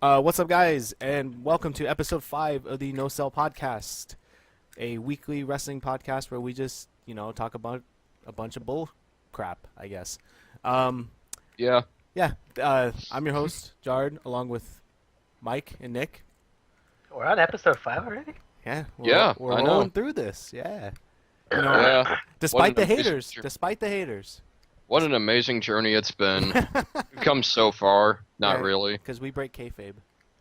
What's up, guys, and welcome to episode 5 of the No Cell Podcast, a weekly wrestling podcast where we just, talk about a bunch of bull crap, I guess. Yeah. Yeah, I'm your host, Jared, along with Mike and Nick. We're on episode 5 already? Yeah, we're I rolling know. through this, yeah. Yeah. Despite the What an amazing haters. What an amazing journey it's been. We've come so far. Not Yeah, really. because we break kayfabe.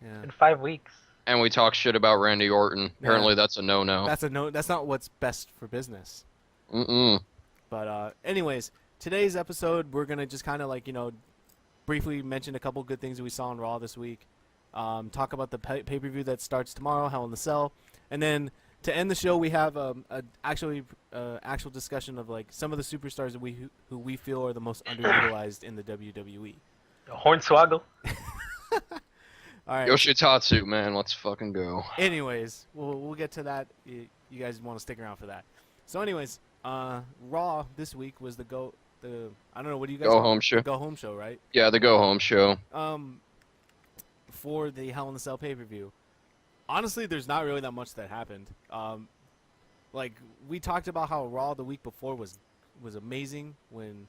Yeah. In 5 weeks. And we talk shit about Randy Orton. Apparently that's a no-no. That's not what's best for business. Mm-mm. But anyways, today's episode, we're going to just kind of briefly mention a couple good things that we saw on Raw this week. Talk about the pay-per-view that starts tomorrow, Hell in the Cell. And then to end the show, we have actual discussion of some of the superstars that who we feel are the most underutilized in the WWE. Hornswoggle. All right. Yoshitatsu, man, let's fucking go. Anyways, we'll get to that. You guys want to stick around for that. So anyways, Raw this week was I don't know, what do you guys Go call home it? show. The go home show, right? Yeah, the go-home show. For the Hell in the Cell pay-per-view. Honestly, there's not really that much that happened. We talked about how Raw the week before was amazing when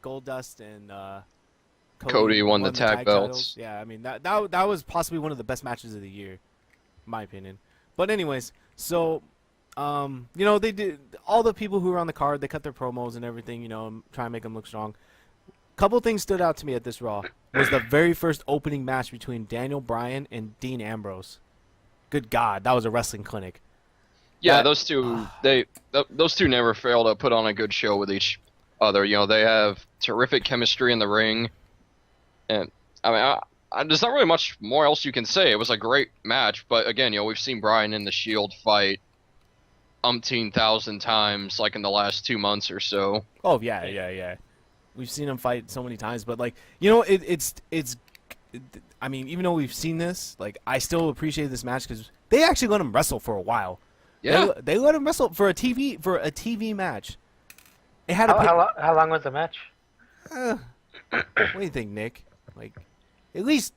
Goldust and Cody won the tag belts. titles. Yeah, I mean that was possibly one of the best matches of the year, in my opinion. But anyways, so they did, all the people who were on the card, they cut their promos and everything, try and make them look strong. Couple things stood out to me at this Raw. Was the very first opening match between Daniel Bryan and Dean Ambrose. Good God, that was a wrestling clinic. Yeah, those two those two never fail to put on a good show with each other. They have terrific chemistry in the ring. And I mean, there's not really much more else you can say. It was a great match, but again, we've seen Bryan in the Shield fight umpteen thousand times, like in the last 2 months or so. Oh yeah. We've seen him fight so many times, but it's. I mean, even though we've seen this, I still appreciate this match because they actually let him wrestle for a while. Yeah, they let him wrestle for a TV match. It had How long was the match? what do you think, Nick? At least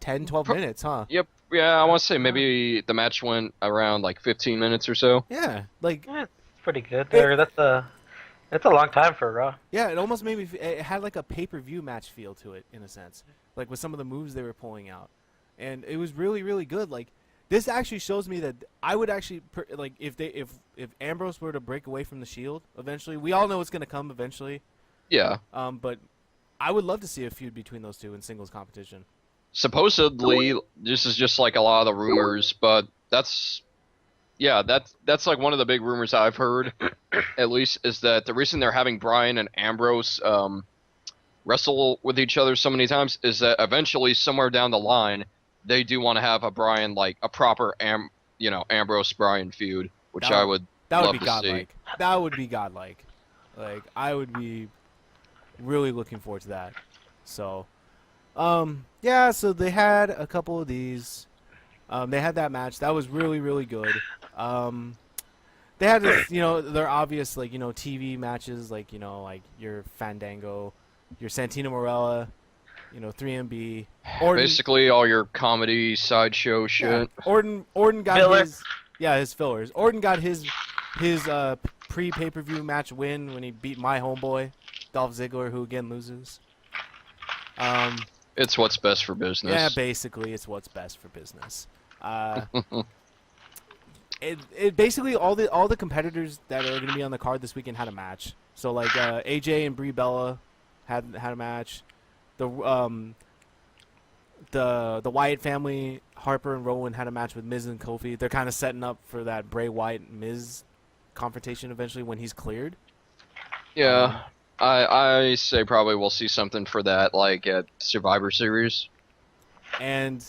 10, 12 minutes, huh? Yep. Yeah, I want to say maybe the match went around 15 minutes or so. Yeah, Yeah, it's pretty good there. That's a long time for Raw. yeah. It almost made me. It had a pay-per-view match feel to it in a sense, with some of the moves they were pulling out, and it was really, really good. This actually shows me that I would actually if Ambrose were to break away from the Shield eventually. We all know it's gonna come eventually. Yeah. But I would love to see a feud between those two in singles competition. Supposedly, this is just a lot of the rumors, but that's one of the big rumors I've heard, at least, is that the reason they're having Bryan and Ambrose wrestle with each other so many times is that eventually, somewhere down the line, they do want to have a Bryan, a proper Ambrose Bryan feud, which I would love be to godlike. see. That would be godlike. I would be really looking forward to that. So, so they had a couple of these. They had that match. That was really, really good. They had, their obvious, TV matches, your Fandango, your Santino Marella, 3MB. Orton, Basically, all your comedy sideshow shit. Orton got Filler. his fillers. Orton got his pre-pay-per-view match win when he beat my homeboy, Dolph Ziggler, who again loses. It's what's best for business. Yeah, basically, it's what's best for business. It basically all the competitors that are going to be on the card this weekend had a match. So AJ and Brie Bella had a match. The Wyatt family, Harper and Rowan, had a match with Miz and Kofi. They're kind of setting up for that Bray Wyatt Miz confrontation eventually when he's cleared. Yeah, I say probably we'll see something for that, at Survivor Series. And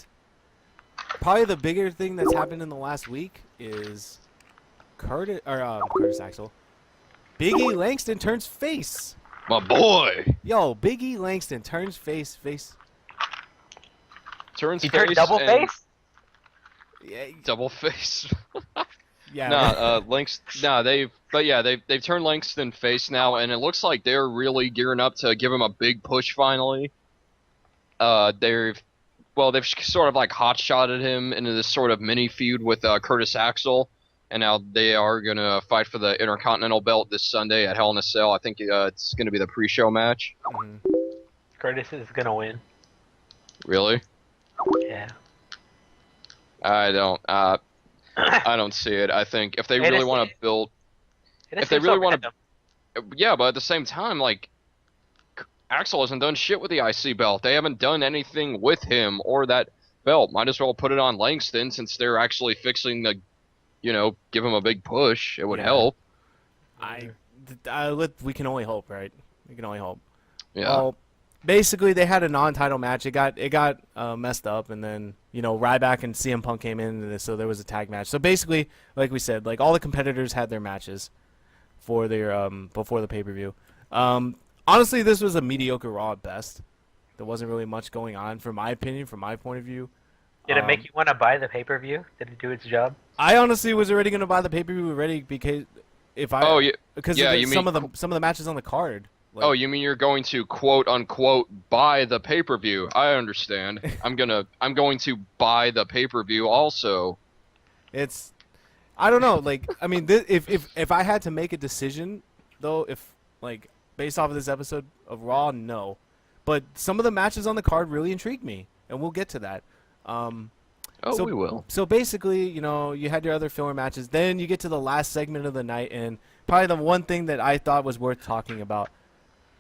probably the bigger thing that's happened in the last week is Curtis Axel. Big E Langston turns face. My boy! Yo, Big E Langston turns face. Turns He face turned double and- face? Yeah, Double face. yeah. They've turned Langston face now, and it looks like they're really gearing up to give him a big push finally. well, they've sort of like hot-shotted him into this sort of mini feud with Curtis Axel, and now they are gonna fight for the Intercontinental belt this Sunday at Hell in a Cell. I think it's gonna be the pre-show match. Hmm. Curtis is gonna win. Really? Yeah. I don't. I don't see it. I think if they It really is- want to build, It if they seems really so want random. to, yeah, but at the same time, like Axel hasn't done shit with the IC belt. They haven't done anything with him or that belt. Might as well put it on Langston since they're actually fixing the, give him a big push. It would Yeah. help. We can only hope, right? We can only hope. Yeah. Well, basically, they had a non-title match. It got messed up, and then Ryback and CM Punk came in, and so there was a tag match. So basically, like we said, like all the competitors had their matches for their before the pay-per-view. Honestly, this was a mediocre Raw at best. There wasn't really much going on, from my opinion, from my point of view. Did it make you want to buy the pay-per-view? Did it do its job? I honestly was already gonna buy the pay-per-view already because Oh, yeah. because yeah, of you some mean- of the matches on the card. Like, Oh, you mean you're going to quote unquote buy the pay-per-view? I understand. I'm going to buy the pay-per-view also. It's, I don't know. Like, I mean, if I had to make a decision, though, if like based off of this episode of Raw, no. But some of the matches on the card really intrigued me, and we'll get to that. So- We will. So basically, you had your other filler matches. Then you get to the last segment of the night, and probably the one thing that I thought was worth talking about.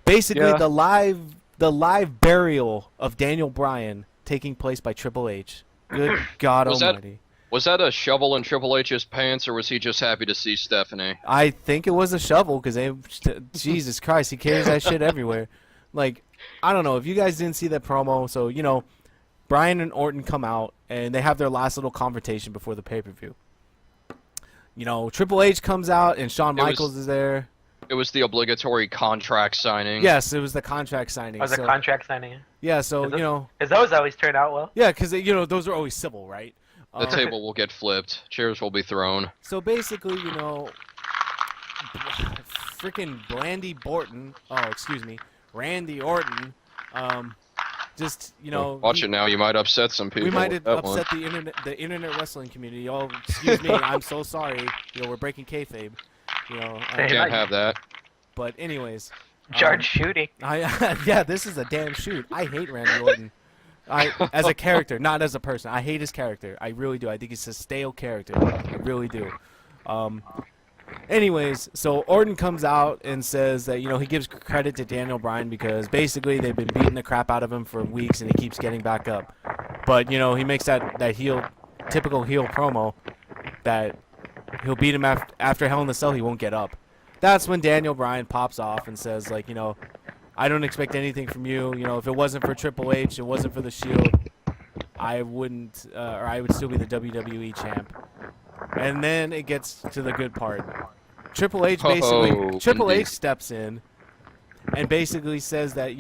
Basically, Yeah. the live burial of Daniel Bryan taking place by Triple H. Good God Was that- Almighty! Was that a shovel in Triple H's pants, or was he just happy to see Stephanie? I think it was a shovel because Jesus Christ, he carries that shit everywhere. Like, I don't know if you guys didn't see that promo. So Bryan and Orton come out and they have their last little confrontation before the pay-per-view. Triple H comes out and Shawn It was- Michaels is there. It was the obligatory contract signing. Yes, it was the contract signing. Was it so, contract signing? yeah, so Is it- Because those always turn out well. yeah, because those are always civil, right? The table will get flipped. Chairs will be thrown. So basically, freaking Randy Orton, just Watch it now. You might upset some people. we might with have that one. upset the internet wrestling community. Oh, excuse me, I'm so sorry. We're breaking kayfabe. Can't have that. But anyways, Charge shooting. yeah, this is a damn shoot. I hate Randy Orton. As a character, not as a person. I hate his character. I really do. I think he's a stale character. I really do. Anyways, so Orton comes out and says that he gives credit to Daniel Bryan because basically they've been beating the crap out of him for weeks and he keeps getting back up. But he makes that typical heel promo that he'll beat him after Hell in the Cell. He won't get up. That's when Daniel Bryan pops off and says like I don't expect anything from you. If it wasn't for Triple H, it wasn't for the Shield, I wouldn't, or I would still be the WWE champ. And then it gets to the good part. Triple H indeed. H steps in and basically says that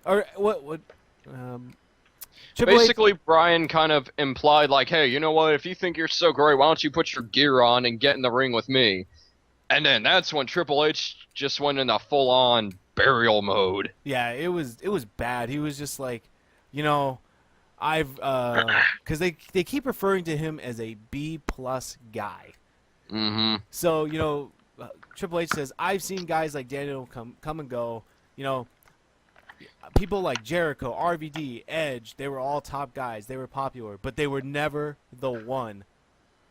or what Triple H, Basically, Brian kind of implied like, hey, you know what? If you think you're so great, why don't you put your gear on and get in the ring with me? And then that's when Triple H just went into full-on burial mode. yeah, it was bad. He was just like, I've because they keep referring to him as a B+ guy. Mm-hmm. So Triple H says I've seen guys like Daniel come and go. People like Jericho, RVD, Edge. They were all top guys. They were popular, but they were never the one.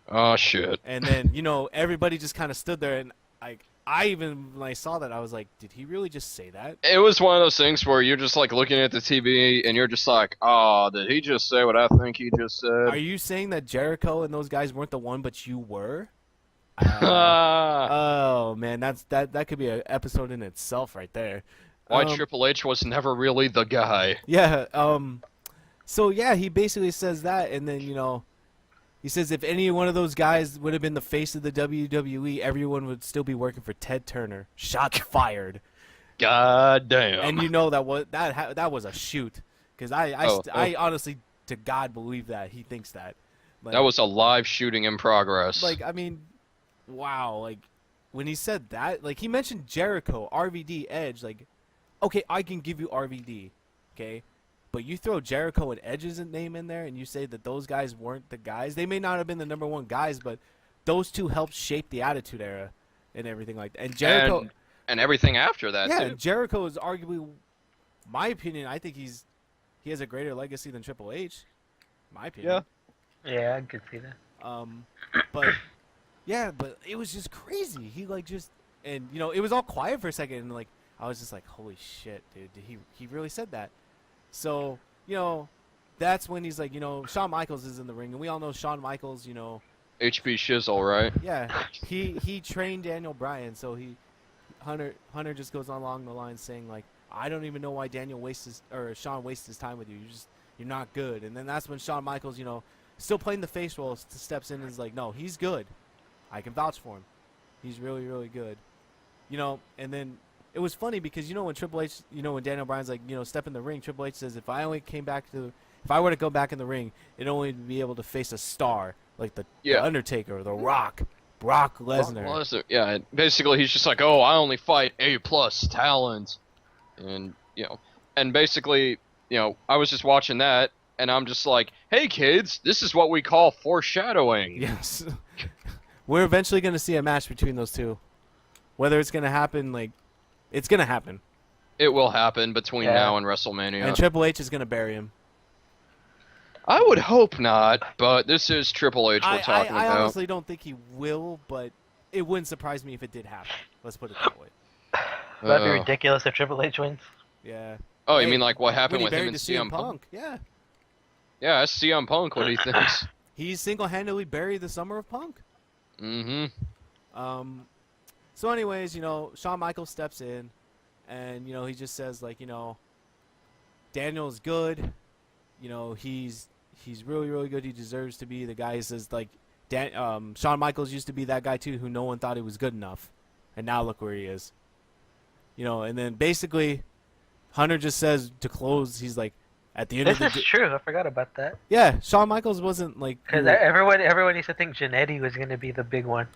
Oh, shit. And then everybody just kind of stood there, and I even when I saw that I was like, did he really just say that? It was one of those things where you're just like looking at the TV and you're just like, oh, did he just say what I think he just said? Are you saying that Jericho and those guys weren't the one, but you were? Oh man, that could be an episode in itself right there. Why Triple H was never really the guy. Yeah. So yeah, he basically says that, and then he says if any one of those guys would have been the face of the WWE, everyone would still be working for Ted Turner. Shots fired. God damn. And that was a shoot, because I honestly to God believe that he thinks that. Like, that was a live shooting in progress. like, I mean, wow. Like when he said that, like he mentioned Jericho, RVD, Edge. Like, okay, I can give you RVD, okay, But you throw Jericho and Edge's name in there, and you say that those guys weren't the guys. They may not have been the number one guys, but those two helped shape the Attitude Era and everything like that. And Jericho, and everything after that yeah, too. Jericho is arguably, my opinion. I think he has a greater legacy than Triple H. My opinion. Yeah, I could see that. But yeah, but it was just crazy. He like just, and you know, it was all quiet for a second, and like I was just like, holy shit, dude, did he really said that? So you know, that's when he's like, you know, Shawn Michaels is in the ring, and we all know Shawn Michaels, you know, HB Shizzle, right? yeah, he trained Daniel Bryan, so Hunter just goes along the line saying like, I don't even know why Shawn wastes his time with you. You're not good. And then that's when Shawn Michaels, you know, still playing the face role, steps in and is like, no, he's good. I can vouch for him. He's really, really good. You know, and then it was funny because, you know, when Triple H, you know, when Daniel Bryan's like, you know, step in the ring, Triple H says, if I were to go back in the ring, it'd only be able to face a star like the Undertaker or The Rock, Brock Lesnar. Yeah, and basically he's just like, oh, I only fight A+ talent. And, you know, and basically, you know, I was just watching that, and I'm just like, hey, kids, this is what we call foreshadowing. Yes. We're eventually going to see a match between those two. Whether it's going to happen, like, it's going to happen. It will happen between now and WrestleMania. And Triple H is going to bury him. I would hope not, but this is Triple H we're talking I about. I honestly don't think he will, but it wouldn't surprise me if it did happen. Let's put it that way. That'd be ridiculous if Triple H wins. Yeah. Oh, you mean like what happened with him and CM CM Punk? Yeah. Yeah, that's CM Punk. What do you think? He single-handedly buried the Summer of Punk. Mm-hmm. So anyways, you know, Shawn Michaels steps in, and, you know, he just says, like, you know, Daniel's good. You know, he's really, really good. He deserves to be the guy. He says, like, Shawn Michaels used to be that guy, too, who no one thought he was good enough. And now look where he is. You know, and then basically Hunter just says to close, he's like, at the end of the This is true. I forgot about that. Yeah, Shawn Michaels wasn't like... Because everyone used to think Jannetty was going to be the big one.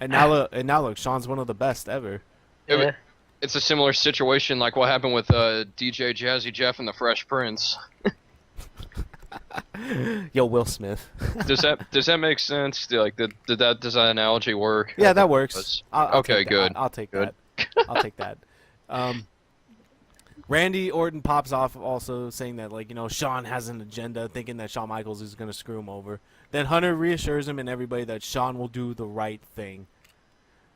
And now look, Shawn's one of the best ever. Yeah. It's a similar situation like what happened with DJ Jazzy Jeff and the Fresh Prince. Yo, Will Smith. Does that make sense? Does that analogy work? Yeah, that works. Okay, good. I'll take that. I'll take that. Randy Orton pops off also saying that, like, you know, Shawn has an agenda, thinking that Shawn Michaels is going to screw him over. Then Hunter reassures him and everybody that Shawn will do the right thing.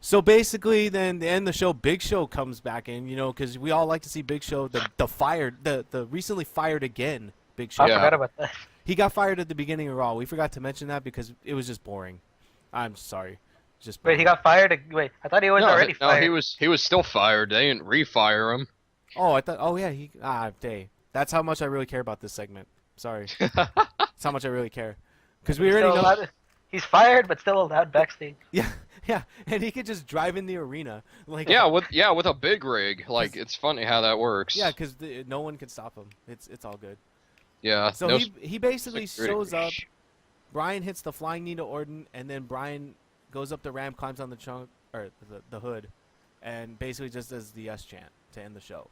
So basically, then to end the show, Big Show comes back in, you know, because we all like to see Big Show, the recently fired again Big Show. I forgot about that. He got fired at the beginning of Raw. We forgot to mention that because it was just boring. I'm sorry. Just boring. Wait, he got fired? Wait, I thought he was already fired. No, he was still fired. They didn't refire him. Oh, I thought. Oh, yeah. That's how much I really care about this segment. Sorry. That's how much I really care. Because we already know. He's fired, but still allowed backstage. Yeah, and he could just drive in the arena. Like. with a big rig. Like, it's funny how that works. Yeah, because no one can stop him. It's all good. Yeah. So he basically shows up. Bryan hits the flying knee to Orton, and then Bryan goes up the ramp, climbs on the trunk or the hood, and basically just does the S chant to end the show.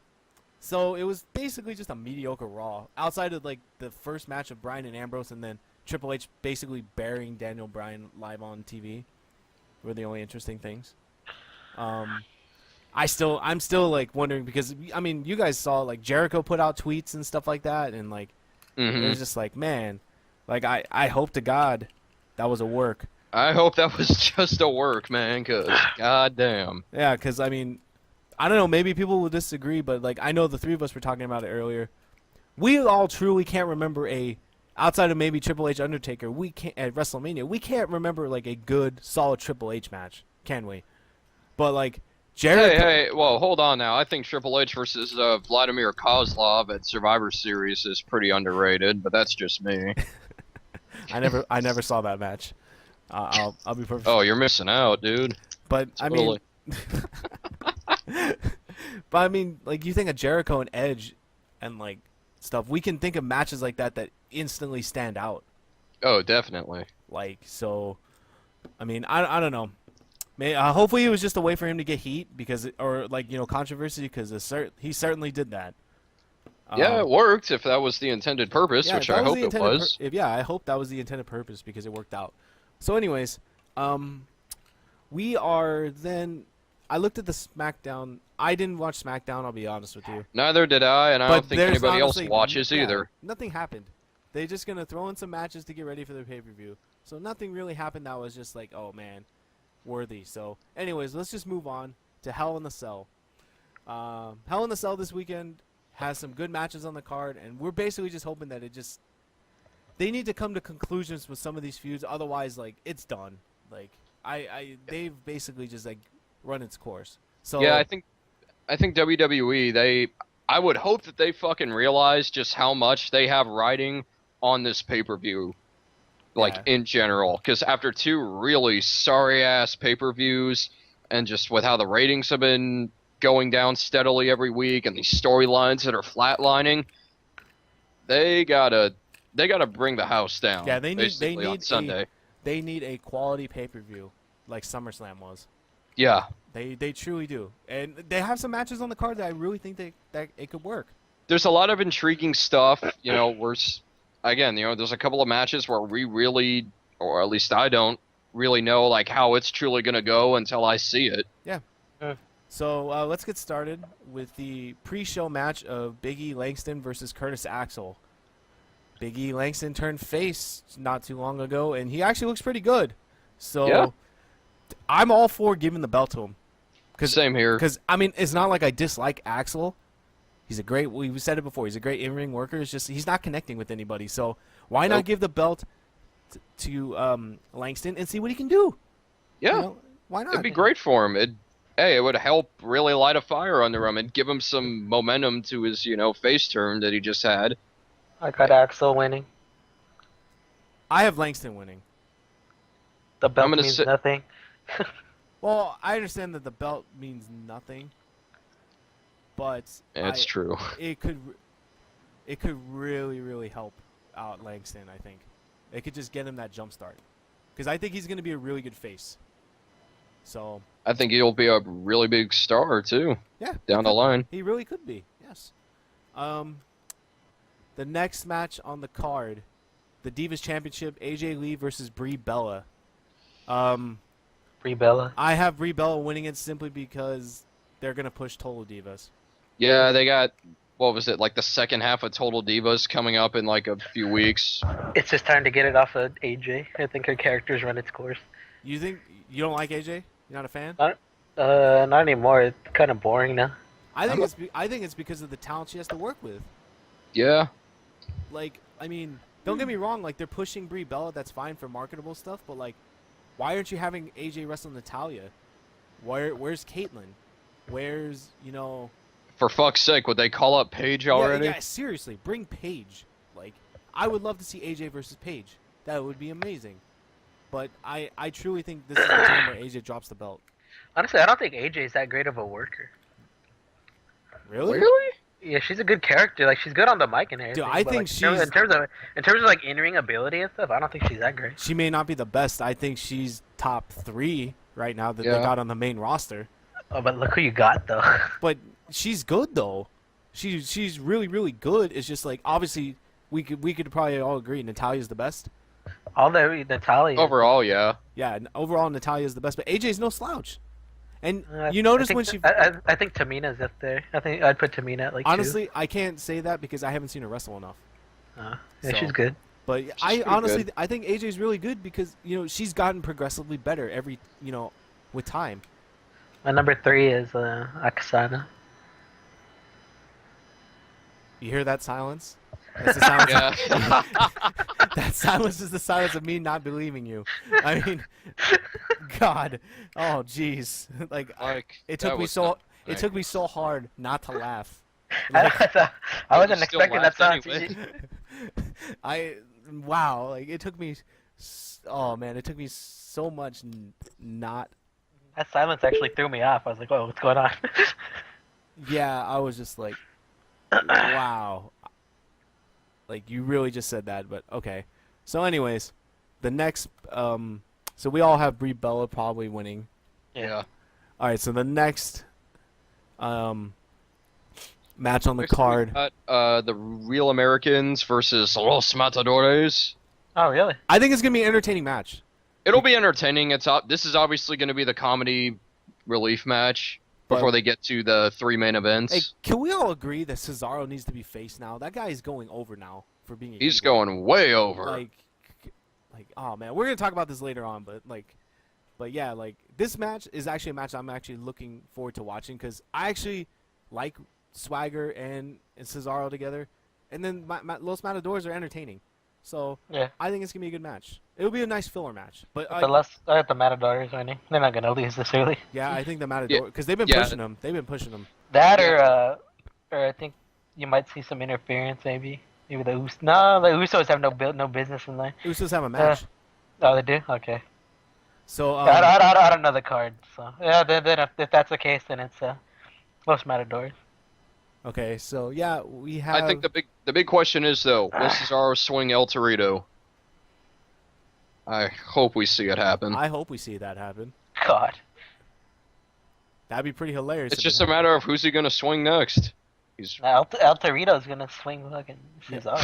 So it was basically just a mediocre Raw, outside of like the first match of Bryan and Ambrose, and then Triple H basically burying Daniel Bryan live on TV. Were the only interesting things. I'm still like wondering because I mean you guys saw like Jericho put out tweets and stuff like that, and like it was just like, man, like I hope to God that was a work. I hope that was just a work, man, because goddamn. Yeah, because I mean, I don't know, maybe people will disagree, but like I know the three of us were talking about it earlier. We all truly can't remember outside of maybe Triple H Undertaker, we can't at WrestleMania, we can't remember like a good solid Triple H match, can we? But like Jericho. Hey, well, hold on now. I think Triple H versus Vladimir Kozlov at Survivor Series is pretty underrated, but that's just me. I never saw that match. I'll be perfect. Oh, you're missing out, dude. But Totally. I mean, like you think of Jericho and Edge, and like stuff. We can think of matches like that instantly stand out. Oh, definitely. Like so, I mean, I don't know. Hopefully it was just a way for him to get heat or like, you know, controversy because he certainly did that. Yeah, it worked if that was the intended purpose, Yeah, which that I was hope the it intended was. yeah, I hope that was the intended purpose because it worked out. So, anyways, um, we are then. I looked at the SmackDown. I didn't watch SmackDown. I'll be honest with you. Neither did I, and I But don't think there's anybody else honestly, watches yeah, either. nothing happened. They're just gonna throw in some matches to get ready for their pay-per-view. So nothing really happened that was just like, oh man, worthy. So, anyways, let's just move on to Hell in the Cell. Hell in the Cell this weekend has some good matches on the card, and we're basically just hoping that they need to come to conclusions with some of these feuds. Otherwise, like, it's done. Like, they've basically just like run its course. So Yeah, I think WWE, I would hope that they fucking realize just how much they have riding on this pay-per-view, like Yeah. in general. Because after two really sorry-ass pay-per-views, and just with how the ratings have been going down steadily every week, and these storylines that are flatlining, they gotta bring the house down. Yeah, they basically on Sunday. They need a quality pay-per-view like SummerSlam was. Yeah, They truly do, and they have some matches on the card that I really think that it could work. there's a lot of intriguing stuff. You know, again, there's a couple of matches where we really, or at least I don't really know like how it's truly gonna go until I see it. So let's get started with the pre-show match of Big E Langston versus Curtis Axel. Big E Langston turned face not too long ago, and he actually looks pretty good. So Yeah. I'm all for giving the belt to him. Same here. Because, I mean, it's not like I dislike Axel. He's a great, we said it before, he's a great in-ring worker. It's just he's not connecting with anybody. So why not Nope. give the belt to Langston and see what he can do? Yeah, You know, why not? it'd be great for him. It would help really light a fire under him and give him some momentum to his, face turn that he just had. I got Axel winning. I have Langston winning. The belt gonna means say- nothing. Well, I understand that the belt means nothing, but It's true. it could really help out Langston. I think it could just get him that jump start because I think he's going to be a really good face. So I think he'll be a really big star too. yeah, Down the line. he really could be. Yes. The next match on the card, the Divas Championship, AJ Lee versus Brie Bella. Brie Bella. I have Brie Bella winning it simply because they're gonna push Total Divas. Yeah, they got, what was it, like the second half of Total Divas coming up in like a few weeks. It's just time to get it off of AJ. I think her character's run its course. You think you don't like AJ? You're not a fan? Not anymore. It's kind of boring now. I think it's because of the talent she has to work with. Yeah, Like, I mean, don't get me wrong. Like, they're pushing Brie Bella. That's fine for marketable stuff. But like, why aren't you having AJ wrestle Natalya? Where's Caitlyn? Where's for fuck's sake, would they call up Paige already? Yeah, seriously, bring Paige. Like, I would love to see AJ versus Paige. That would be amazing. But I truly think this is the time where AJ drops the belt. Honestly, I don't think AJ's that great of a worker. Really? Really? Yeah, she's a good character. Like, she's good on the mic and everything. I but, think like, she's- in terms of like in-ring ability and stuff. I don't think she's that great. She may not be the best. I think she's top 3 right now that they Yeah. got on the main roster. Oh, but look who you got though. But she's good though. She's really good. It's just like obviously we could probably all agree Natalia's the best. All the Natalia. Overall, yeah. Yeah, overall Natalia's the best, but AJ's no slouch. And I- you notice I when think, she I think Tamina's up there. I think I'd put Tamina at like honestly I can't say that because I haven't seen her wrestle enough. 2. Yeah, So- she's good. But I pretty honestly good. I think AJ's really good because she's gotten progressively better every with time. My number 3 is Aksana. You hear that silence? That's the silence. Yeah. That silence is the silence of me not believing you. I mean, God, oh jeez, like Like, it that took me was so not it right. took me so hard not to laugh. I wasn't You still expecting that laughed sound. anyway. Wow, like it took me. Oh man, it took me so much not. That silence actually threw me off. I was like, "Whoa, what's going on?" Yeah, I was just like, wow. Like you really just said that, but okay. So, anyways, the next. So we all have Brie Bella probably winning. Yeah. All right, so the next match on the Next we card. got the Real Americans versus Los Matadores. Oh, really? I think it's gonna be an entertaining match. It'll be entertaining. This is obviously going to be the comedy relief match before But- they get to the 3 main events. Hey, can we all agree that Cesaro needs to be face now? That guy is going over now for being. He's heel. going way over. Like, oh man, we're gonna talk about this later on, but yeah, like this match is actually a match I'm actually looking forward to watching because I actually like Swagger and Cesaro together, and then Los Matadors are entertaining, so Yeah. I think it's gonna be a good match. It'll be a nice filler match, but The Matadors winning. They're not gonna lose this early. yeah, I think the Matador because they've been Yeah. pushing them. They've been pushing them. That or I think you might see some interference maybe. Maybe the Usos have no business in there. Usos have a match, Oh, they do. Okay. so I don't know the card. So yeah, then if that's the case, then it's Los Matadors. okay, so yeah, we have. I think the big question is though, will Cesaro swing El Torito? I hope we see it happen. I hope we see that happen. God. That'd be pretty hilarious. It's if it just a matter of who's he going to swing next. He's Now El Torito's gonna swing fucking Cesaro.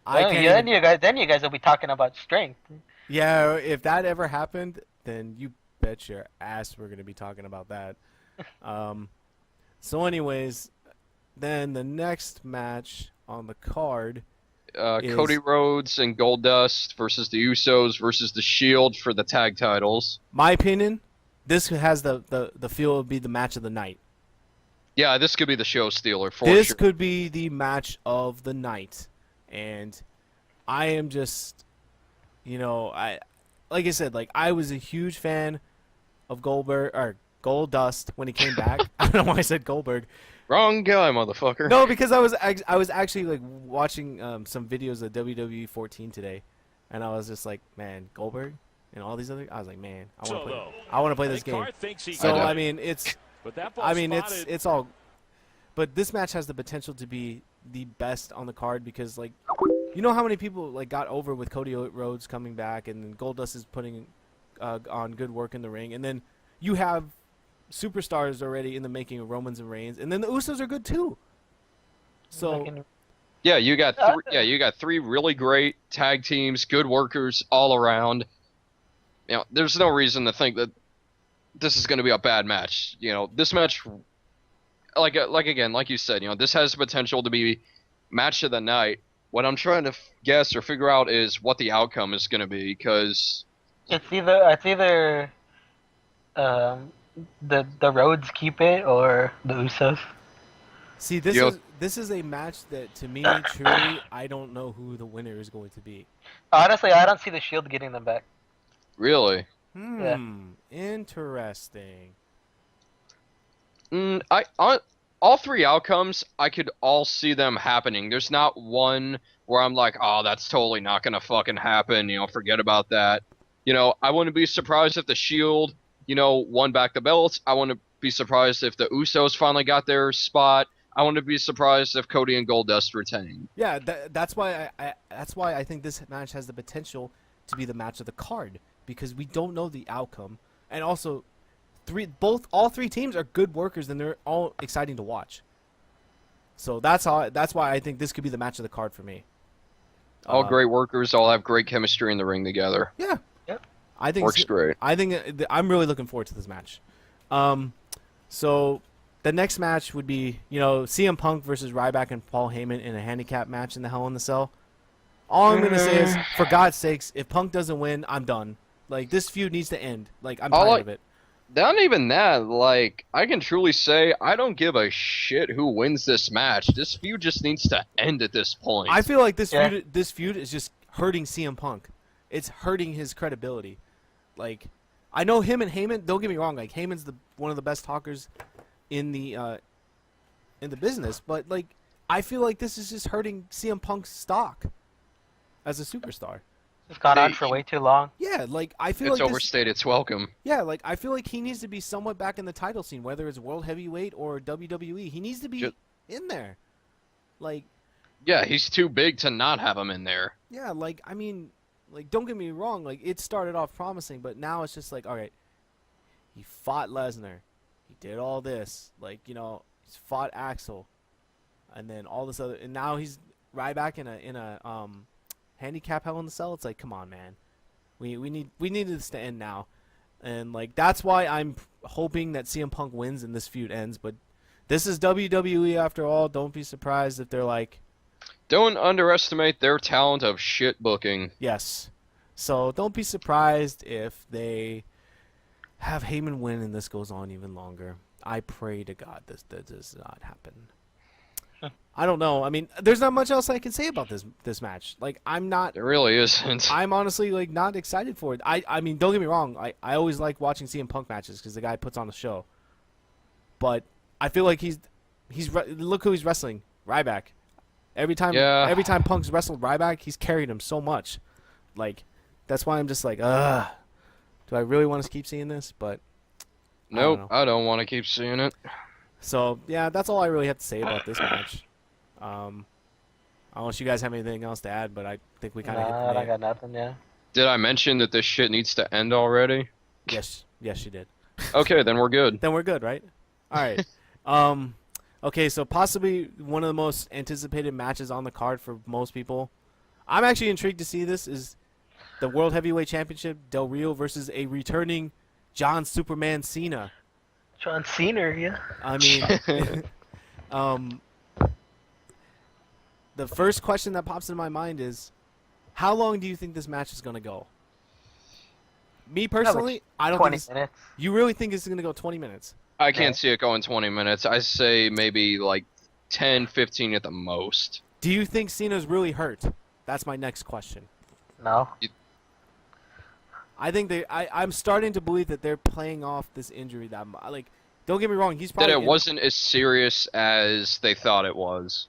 I Then, can't yeah, even- then you guys will be talking about strength. Yeah, if that ever happened, then you bet your ass we're gonna be talking about that. So, anyways, then the next match on the card. Cody Rhodes and Goldust versus the Usos versus the Shield for the tag titles. My opinion, this has the feel of be the match of the night. Yeah, this could be the show stealer for This sure. could be the match of the night, and I am just, like I said, like I was a huge fan of Goldust when he came back. I don't know why I said Goldberg. Wrong guy, motherfucker. No, because I was actually like watching some videos of WWE 14 today, and I was just like, man, Goldberg and all these other. I was like, man, I want to play this game. So I mean, it's all. But this match has the potential to be the best on the card because like, you know how many people like got over with Cody Rhodes coming back, and then Goldust is putting on good work in the ring, and then you have superstars already in the making of Romans and Reigns, and then the Usos are good too. So yeah, you got three really great tag teams, good workers all around. There's no reason to think that this is going to be a bad match. This match, like you said, this has the potential to be match of the night. What I'm trying to guess or figure out is what the outcome is going to be, because it's either the Rhodes keep it or the Usos. see, this is a match that to me truly I don't know who the winner is going to be. Honestly, I don't see the Shield getting them back. really, Interesting. All three outcomes, I could all see them happening. There's not one where I'm like, oh, that's totally not gonna fucking happen. Forget about that. I wouldn't be surprised if the Shield, won back the belts. I wouldn't be surprised if the Usos finally got their spot. I wouldn't be surprised if Cody and Goldust retain. Yeah, that's why I think this match has the potential to be the match of the card because we don't know the outcome, and also all three teams are good workers and they're all exciting to watch. So that's why I think this could be the match of the card for me. All great workers, all have great chemistry in the ring together. Yeah. Yep. I think Works great. I think I'm really looking forward to this match. So the next match would be, CM Punk versus Ryback and Paul Heyman in a handicap match in the Hell in the Cell. All I'm gonna say is, for God's sakes, if Punk doesn't win, I'm done. Like this feud needs to end. Like I'm tired of it. Not even that. Like, I can truly say I don't give a shit who wins this match. This feud just needs to end at this point. I feel like this feud is just hurting CM Punk. It's hurting his credibility. Like, I know him and Heyman. Don't get me wrong. Like Heyman's one of the best talkers in the business, but like I feel like this is just hurting CM Punk's stock as a superstar. It's gone on for way too long. Yeah, like I feel it's like overstayed its welcome. Yeah, like I feel like he needs to be somewhat back in the title scene, whether it's World Heavyweight or WWE. He needs to be in there. Like, yeah, he's too big to not have him in there. Yeah, like I mean, like don't get me wrong, like it started off promising, but now it's just like, all right, he fought Lesnar, he did all this, like, you know, he's fought Axel, and then all this other, and now he's Ryback in a handicap Hell in the Cell. It's like, come on, man, we need this to end now, and like that's why I'm hoping that CM Punk wins and this feud ends. But this is WWE after all. Don't be surprised if they're like, Don't underestimate their talent of shit booking. yes. So don't be surprised if they have Heyman win and this goes on even longer. I pray to God that does not happen. I don't know. I mean, there's not much else I can say about this match. Like, I'm not. There really isn't. I'm honestly like not excited for it. I mean, don't get me wrong. I always like watching CM Punk matches because the guy puts on a show. But I feel like he's look who he's wrestling, Ryback. Every time Punk's wrestled Ryback, he's carried him so much. Like, that's why I'm just like, ugh. Do I really want to keep seeing this? But Nope, I don't want to keep seeing it. so yeah, that's all I really have to say about this match. Unless you guys have anything else to add, but I think we kind of hit the Nah, I nail. got nothing. Yeah. Did I mention that this shit needs to end already? Yes, you did. Okay, then we're good. Then we're good, right? All right. Okay, so possibly one of the most anticipated matches on the card for most people. I'm actually intrigued to see this is the World Heavyweight Championship, Del Rio versus a returning John Superman Cena. John Cena, yeah. I mean, the first question that pops in my mind is, how long do you think this match is going to go? Me personally, I don't 20 think minutes. you really think it's going to go 20 minutes? I can't see it going 20 minutes. I say maybe like 10, 15 at the most. Do you think Cena's really hurt? That's my next question. No. I think I'm starting to believe that they're playing off this injury that like. Don't get me wrong, he's probably That it wasn't as serious as they thought it was.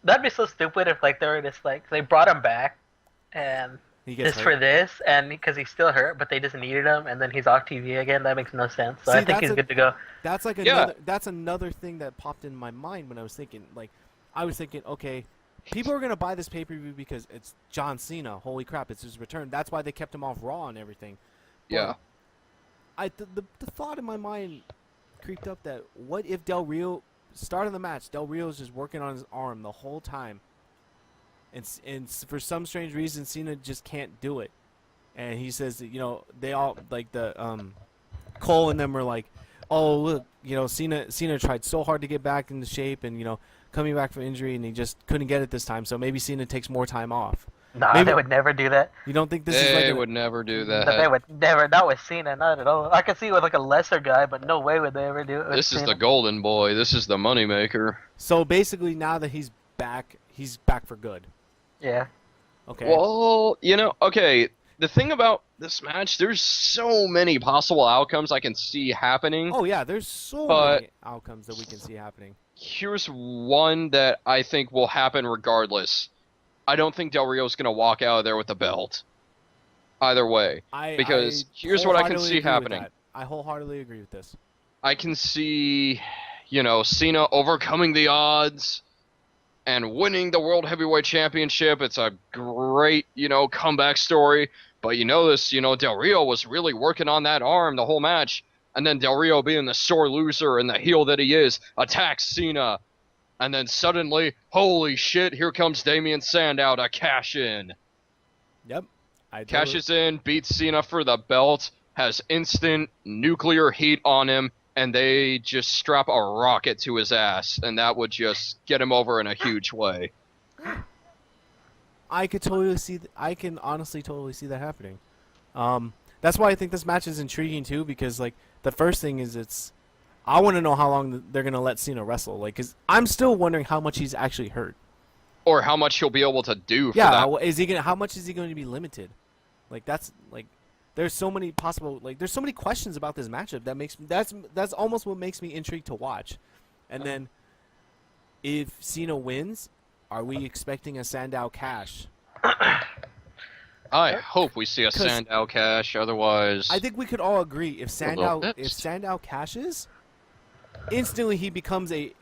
That'd be so stupid if like they were just like they brought him back, and he gets just hurt. for this, and because he's still hurt, but they just needed him, and then he's off TV again. That makes no sense. So See, I think he's good to go. That's like Yeah. another thing that popped in my mind when I was thinking. Like, I was thinking, okay, people are gonna buy this pay-per-view because it's John Cena. Holy crap, it's his return. That's why they kept him off Raw and everything. Yeah. The thought in my mind creeped up that what if Del Rio start of the match, Del Rio's just working on his arm the whole time, and for some strange reason Cena just can't do it, and he says that, you know, they all like the Cole and them were like, oh look, you know, Cena tried so hard to get back into shape and, you know, coming back from injury and he just couldn't get it this time, so maybe Cena takes more time off. Nah, Maybe- they would never do that. You don't think this is like They would never do that. They would never. Not with Cena, not at all. I could see it with like a lesser guy, but no way would they ever do it with This is Cena. the golden boy. This is the moneymaker. so basically now that he's back for good? Yeah. Okay. Well, you know, okay, the thing about this match, there's so many possible outcomes I can see happening. Oh yeah, there's so But- many outcomes that we can see happening. Here's one that I think will happen regardless. I don't think Del Rio's going to walk out of there with the belt. Either way. Because here's what I can wholeheartedly see agree with happening. that. I wholeheartedly agree with this. I can see, you know, Cena overcoming the odds and winning the World Heavyweight Championship. It's a great, you know, comeback story. But you know this, you know, Del Rio was really working on that arm the whole match. And then Del Rio, being the sore loser and the heel that he is, attacks Cena. And then suddenly, holy shit, here comes Damian Sandow to cash in. Yep. I Cashes in, beats Cena for the belt, has instant nuclear heat on him, and they just strap a rocket to his ass, and that would just get him over in a huge way. I could totally see. I can honestly totally see that happening. That's why I think this match is intriguing too, because like the first thing is I want to know how long they're gonna let Cena wrestle. Like, cause I'm still wondering how much he's actually hurt. Or how much he'll be able to do for Yeah, that. is he gonna? How much is he going to be limited? Like that's like, there's so many possible there's so many questions about this matchup that makes that's almost what makes me intrigued to watch. And then, if Cena wins, are we expecting a Sandow cash? I hope we see a 'Cause Sandow cash, otherwise... I think we could all agree if little Sandow pissed. cashes, instantly he becomes a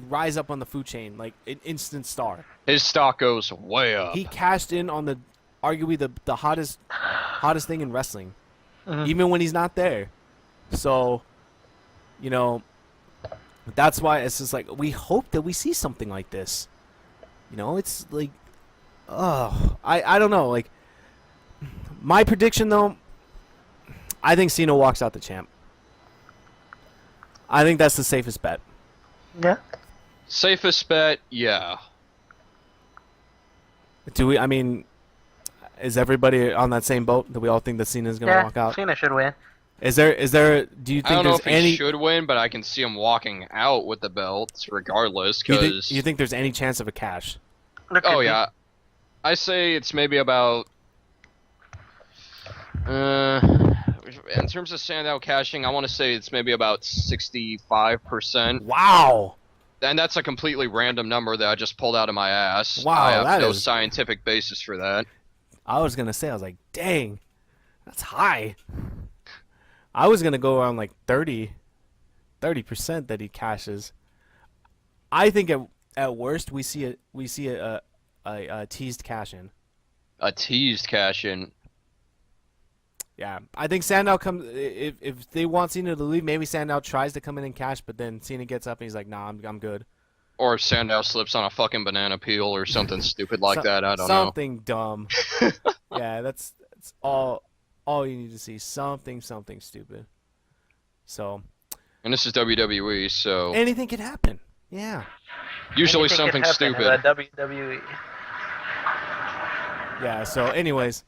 rise up on the food chain, like an instant star. his stock goes way up. He cashed in on arguably the hottest thing in wrestling, Mhm. even when he's not there. So, you know, that's why it's just like we hope that we see something like this. You know, it's like, oh, I don't know. Like, my prediction though, I think Cena walks out the champ. I think that's the safest bet. Yeah. Safest bet, yeah. Do we? I mean, is everybody on that same boat? Do we all think that Cena's gonna Yeah. walk out? Cena should win. Is there? Do you I think don't know there's if he any? should win, but I can see him walking out with the belts regardless. You think there's any chance of a cash? There could Oh be. yeah, I say it's maybe about. In terms of standout cashing, I want to say it's maybe about 65%. Wow. And that's a completely random number that I just pulled out of my ass. Wow, I have that no is- scientific basis for that. I was gonna say, I was like, dang, that's high. I was gonna go around like 30% that he cashes. I think at worst we see a teased cash in. A teased cash in. Yeah, I think Sandow comes if they want Cena to leave. Maybe Sandow tries to come in and cash, but then Cena gets up and he's like, "Nah, I'm good." Or Sandow slips on a fucking banana peel or something stupid like that. I don't know. Something dumb. Yeah, that's all you need to see. Something stupid. So And this is WWE, so anything can happen. Yeah. usually Anything something can happen in stupid. the WWE. Yeah. So, anyways,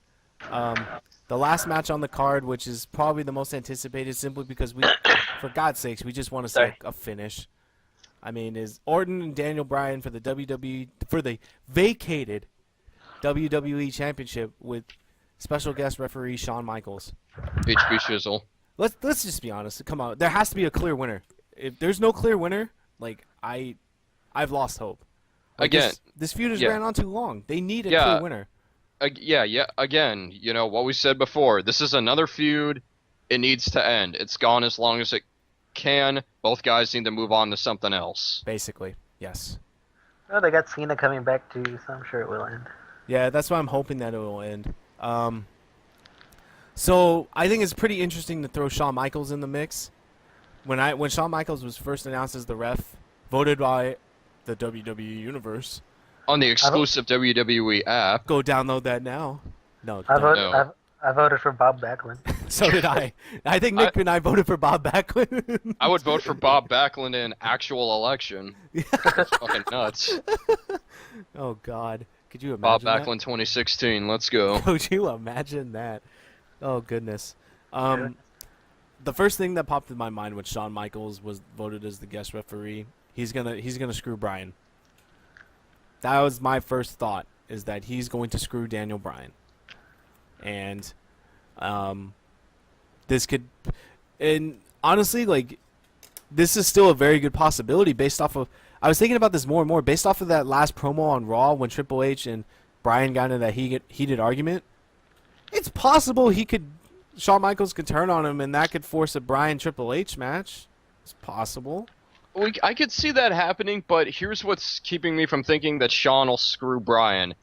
the last match on the card, which is probably the most anticipated, simply because for God's sakes, we just want to see Sorry. a finish. I mean, is Orton and Daniel Bryan for the vacated WWE Championship with special guest referee Shawn Michaels. HB Shizzle. Let's just be honest. Come on, there has to be a clear winner. If there's no clear winner, like I've lost hope. Like, Again, this feud has yeah. ran on too long. They need a Yeah. clear winner. Yeah. Again, you know what we said before. This is another feud. It needs to end. It's gone as long as it can. Both guys need to move on to something else. Basically, yes. Oh, they got Cena coming back too, so I'm sure it will end. Yeah, that's why I'm hoping that it will end. So I think it's pretty interesting to throw Shawn Michaels in the mix. When Shawn Michaels was first announced as the ref, voted by the WWE Universe. On the exclusive WWE app. Go download that now. No, I don't. No. voted for Bob Backlund. So did I. I think Nick and I voted for Bob Backlund. I would vote for Bob Backlund in actual election. That's fucking nuts. Oh God, could you Bob imagine Backlund 2016. Let's go. that? Could you imagine that? Oh goodness. The first thing that popped in my mind when Shawn Michaels was voted as the guest referee, he's gonna screw Bryan. That was my first thought, is that he's going to screw Daniel Bryan. And this could, and honestly, like, this is still a very good possibility based off of, I was thinking about this more and more based off of that last promo on Raw when Triple H and Bryan got into that heated argument. It's possible Shawn Michaels could turn on him and that could force a Bryan Triple H match. It's possible. I could see that happening, but here's what's keeping me from thinking that Shawn will screw Bryan.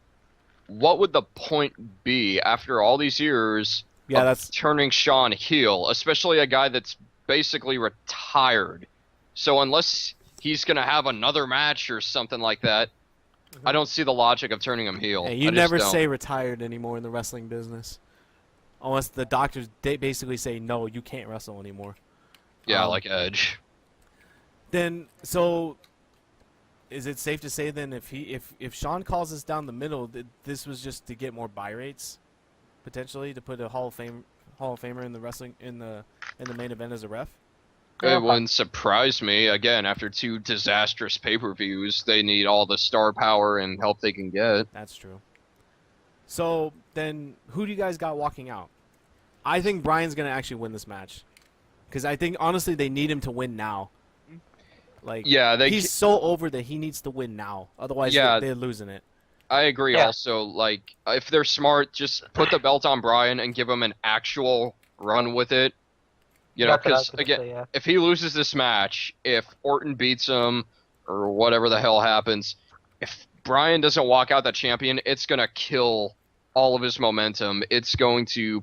What would the point be after all these years Yeah, of that's turning Shawn heel, especially a guy that's basically retired? So unless he's going to have another match or something like that, I don't see the logic of turning him heel. Hey, I you just never don't. say retired anymore in the wrestling business. Unless the doctors they basically say, no, you can't wrestle anymore. Yeah, like Edge. Then, so, is it safe to say then if Shawn calls us down the middle, this was just to get more buy rates, potentially, to put a Hall of Famer in the wrestling in the main event as a ref? It wouldn't surprise me. Again, after two disastrous pay-per-views, they need all the star power and help they can get. That's true. So, then, who do you guys got walking out? I think Bryan's going to actually win this match. Because I think, honestly, they need him to win now. Like, Yeah, he's so over that he needs to win now. Otherwise, Yeah. they're losing it. I agree. Yeah. Also, like, if they're smart, just put the belt on Bryan and give him an actual run with it. You know, That's what I was because gonna again, say, yeah. if he loses this match, if Orton beats him, or whatever the hell happens, if Bryan doesn't walk out the champion, it's gonna kill all of his momentum. It's going to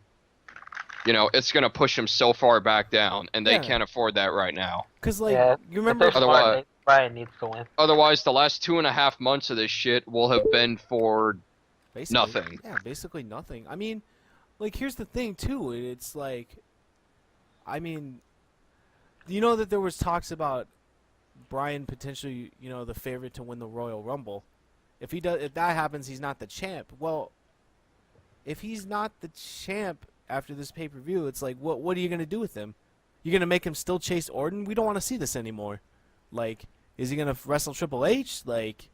it's going to push him so far back down, and they Yeah. can't afford that right now. Because, like, Yeah, you if remember... they're smart, Otherwise- Brian needs to win. Otherwise, the last 2.5 months of this shit will have been for Basically, nothing. Yeah, basically nothing. I mean, like, here's the thing, too. It's like... I mean... You know that there was talks about Brian potentially, the favorite to win the Royal Rumble. If that happens, he's not the champ. Well, if he's not the champ after this pay-per-view, it's like, what are you going to do with him? You're going to make him still chase Orton? We don't want to see this anymore. Like, is he going to wrestle Triple H? Like,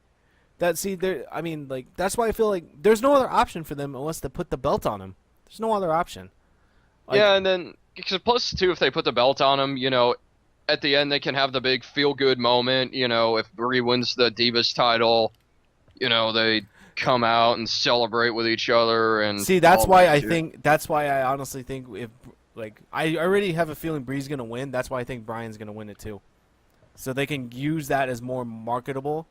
that's why I feel like there's no other option for them unless to put the belt on him. There's no other option. Like, Yeah, and then, because plus, too, if they put the belt on him, at the end they can have the big feel-good moment, if Brie wins the Divas title, they come out and celebrate with each other and... See, that's all why that I shit. think. That's why I honestly think if, like, I already have a feeling Bree's gonna win. That's why I think Brian's gonna win it too. So they can use that as more marketable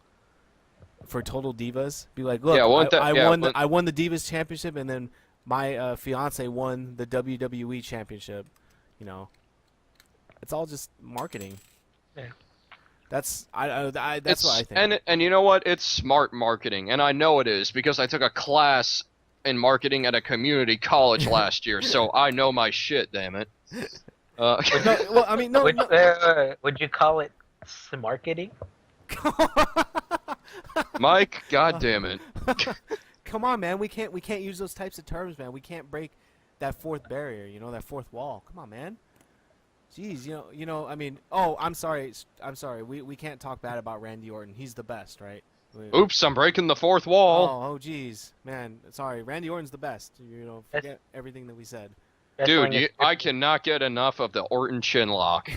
for Total Divas. Be like, look, Yeah, I won the Divas Championship, and then my fiance won the WWE Championship. It's all just marketing. Yeah. That's what I think. And you know what? It's smart marketing, and I know it is because I took a class in marketing at a community college last year, so I know my shit. Damn it. No, well, I mean, no. Would you call it marketing? Mike, god damn it. Come on, man. We can't use those types of terms, man. We can't break that fourth barrier, that fourth wall. Come on, man. Jeez, I mean, oh, I'm sorry. We can't talk bad about Randy Orton. He's the best, right? Oops, I'm breaking the fourth wall. Oh, jeez, man. Sorry, Randy Orton's the best. Forget everything that we said. Dude, I cannot get enough of the Orton chin lock.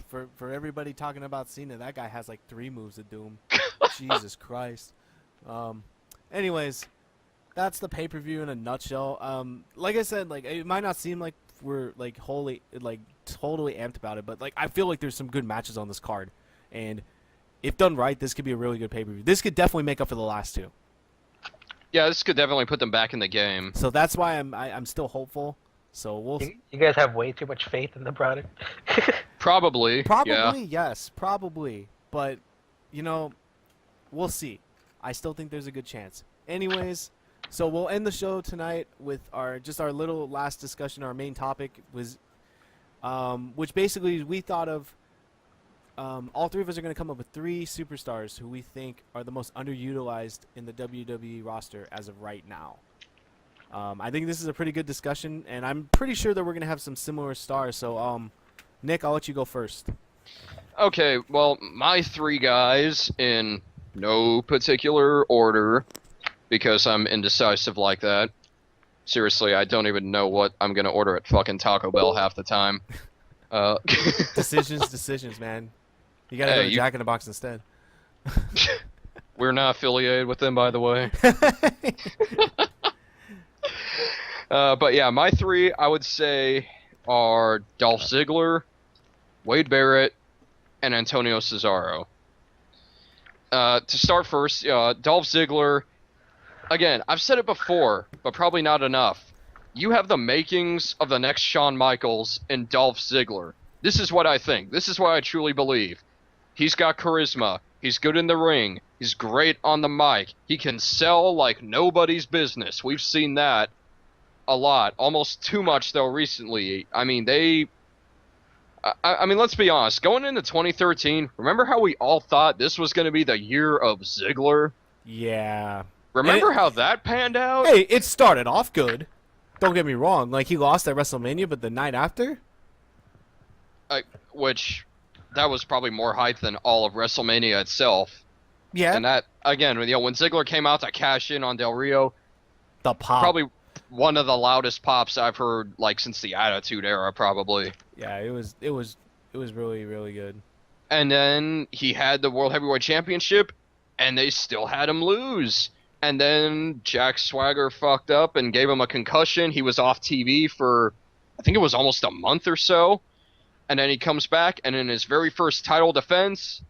For everybody talking about Cena, that guy has like 3 moves of doom. Jesus Christ. Anyways, that's the pay-per-view in a nutshell. Like I said, like it might not seem like we're like totally amped about it, but like I feel like there's some good matches on this card, and if done right, this could be a really good pay-per-view. This could definitely make up for the last 2. Yeah, this could definitely put them back in the game. So that's why I'm still hopeful. So we'll You guys have way too much faith in the product. Probably. Yeah. Yes, probably, but we'll see. I still think there's a good chance. Anyways, so we'll end the show tonight with our little last discussion. Our main topic was, which basically we thought of. All 3 of us are going to come up with 3 superstars who we think are the most underutilized in the WWE roster as of right now. I think this is a pretty good discussion, and I'm pretty sure that we're going to have some similar stars. So, Nick, I'll let you go first. Okay, well, my 3 guys in no particular order, because I'm indecisive like that. Seriously, I don't even know what I'm going to order at fucking Taco Bell half the time. Decisions, man. You gotta go to Jack in the Box instead. We're not affiliated with them, by the way. But yeah, my 3, I would say, are Dolph Ziggler, Wade Barrett, and Antonio Cesaro. To start first, Dolph Ziggler, again, I've said it before, but probably not enough. You have the makings of the next Shawn Michaels in Dolph Ziggler. This is what I think. This is what I truly believe. He's got charisma. He's good in the ring. He's great on the mic. He can sell like nobody's business. We've seen that a lot. Almost too much, though, recently. I mean, let's be honest. Going into 2013, remember how we all thought this was going to be the year of Ziggler? Yeah. Remember how that panned out? Hey, it started off good. Don't get me wrong. Like, he lost at WrestleMania, but the night after? Which, that was probably more hype than all of WrestleMania itself. Yeah. And that, again, when Ziggler came out to cash in on Del Rio, the pop. probably one of the loudest pops I've heard, like, since the Attitude Era, probably. Yeah, it was really, really good. And then he had the World Heavyweight Championship, and they still had him lose. And then Jack Swagger fucked up and gave him a concussion. He was off TV for, I think it was almost a month or so. And then he comes back, and in his very first title defense,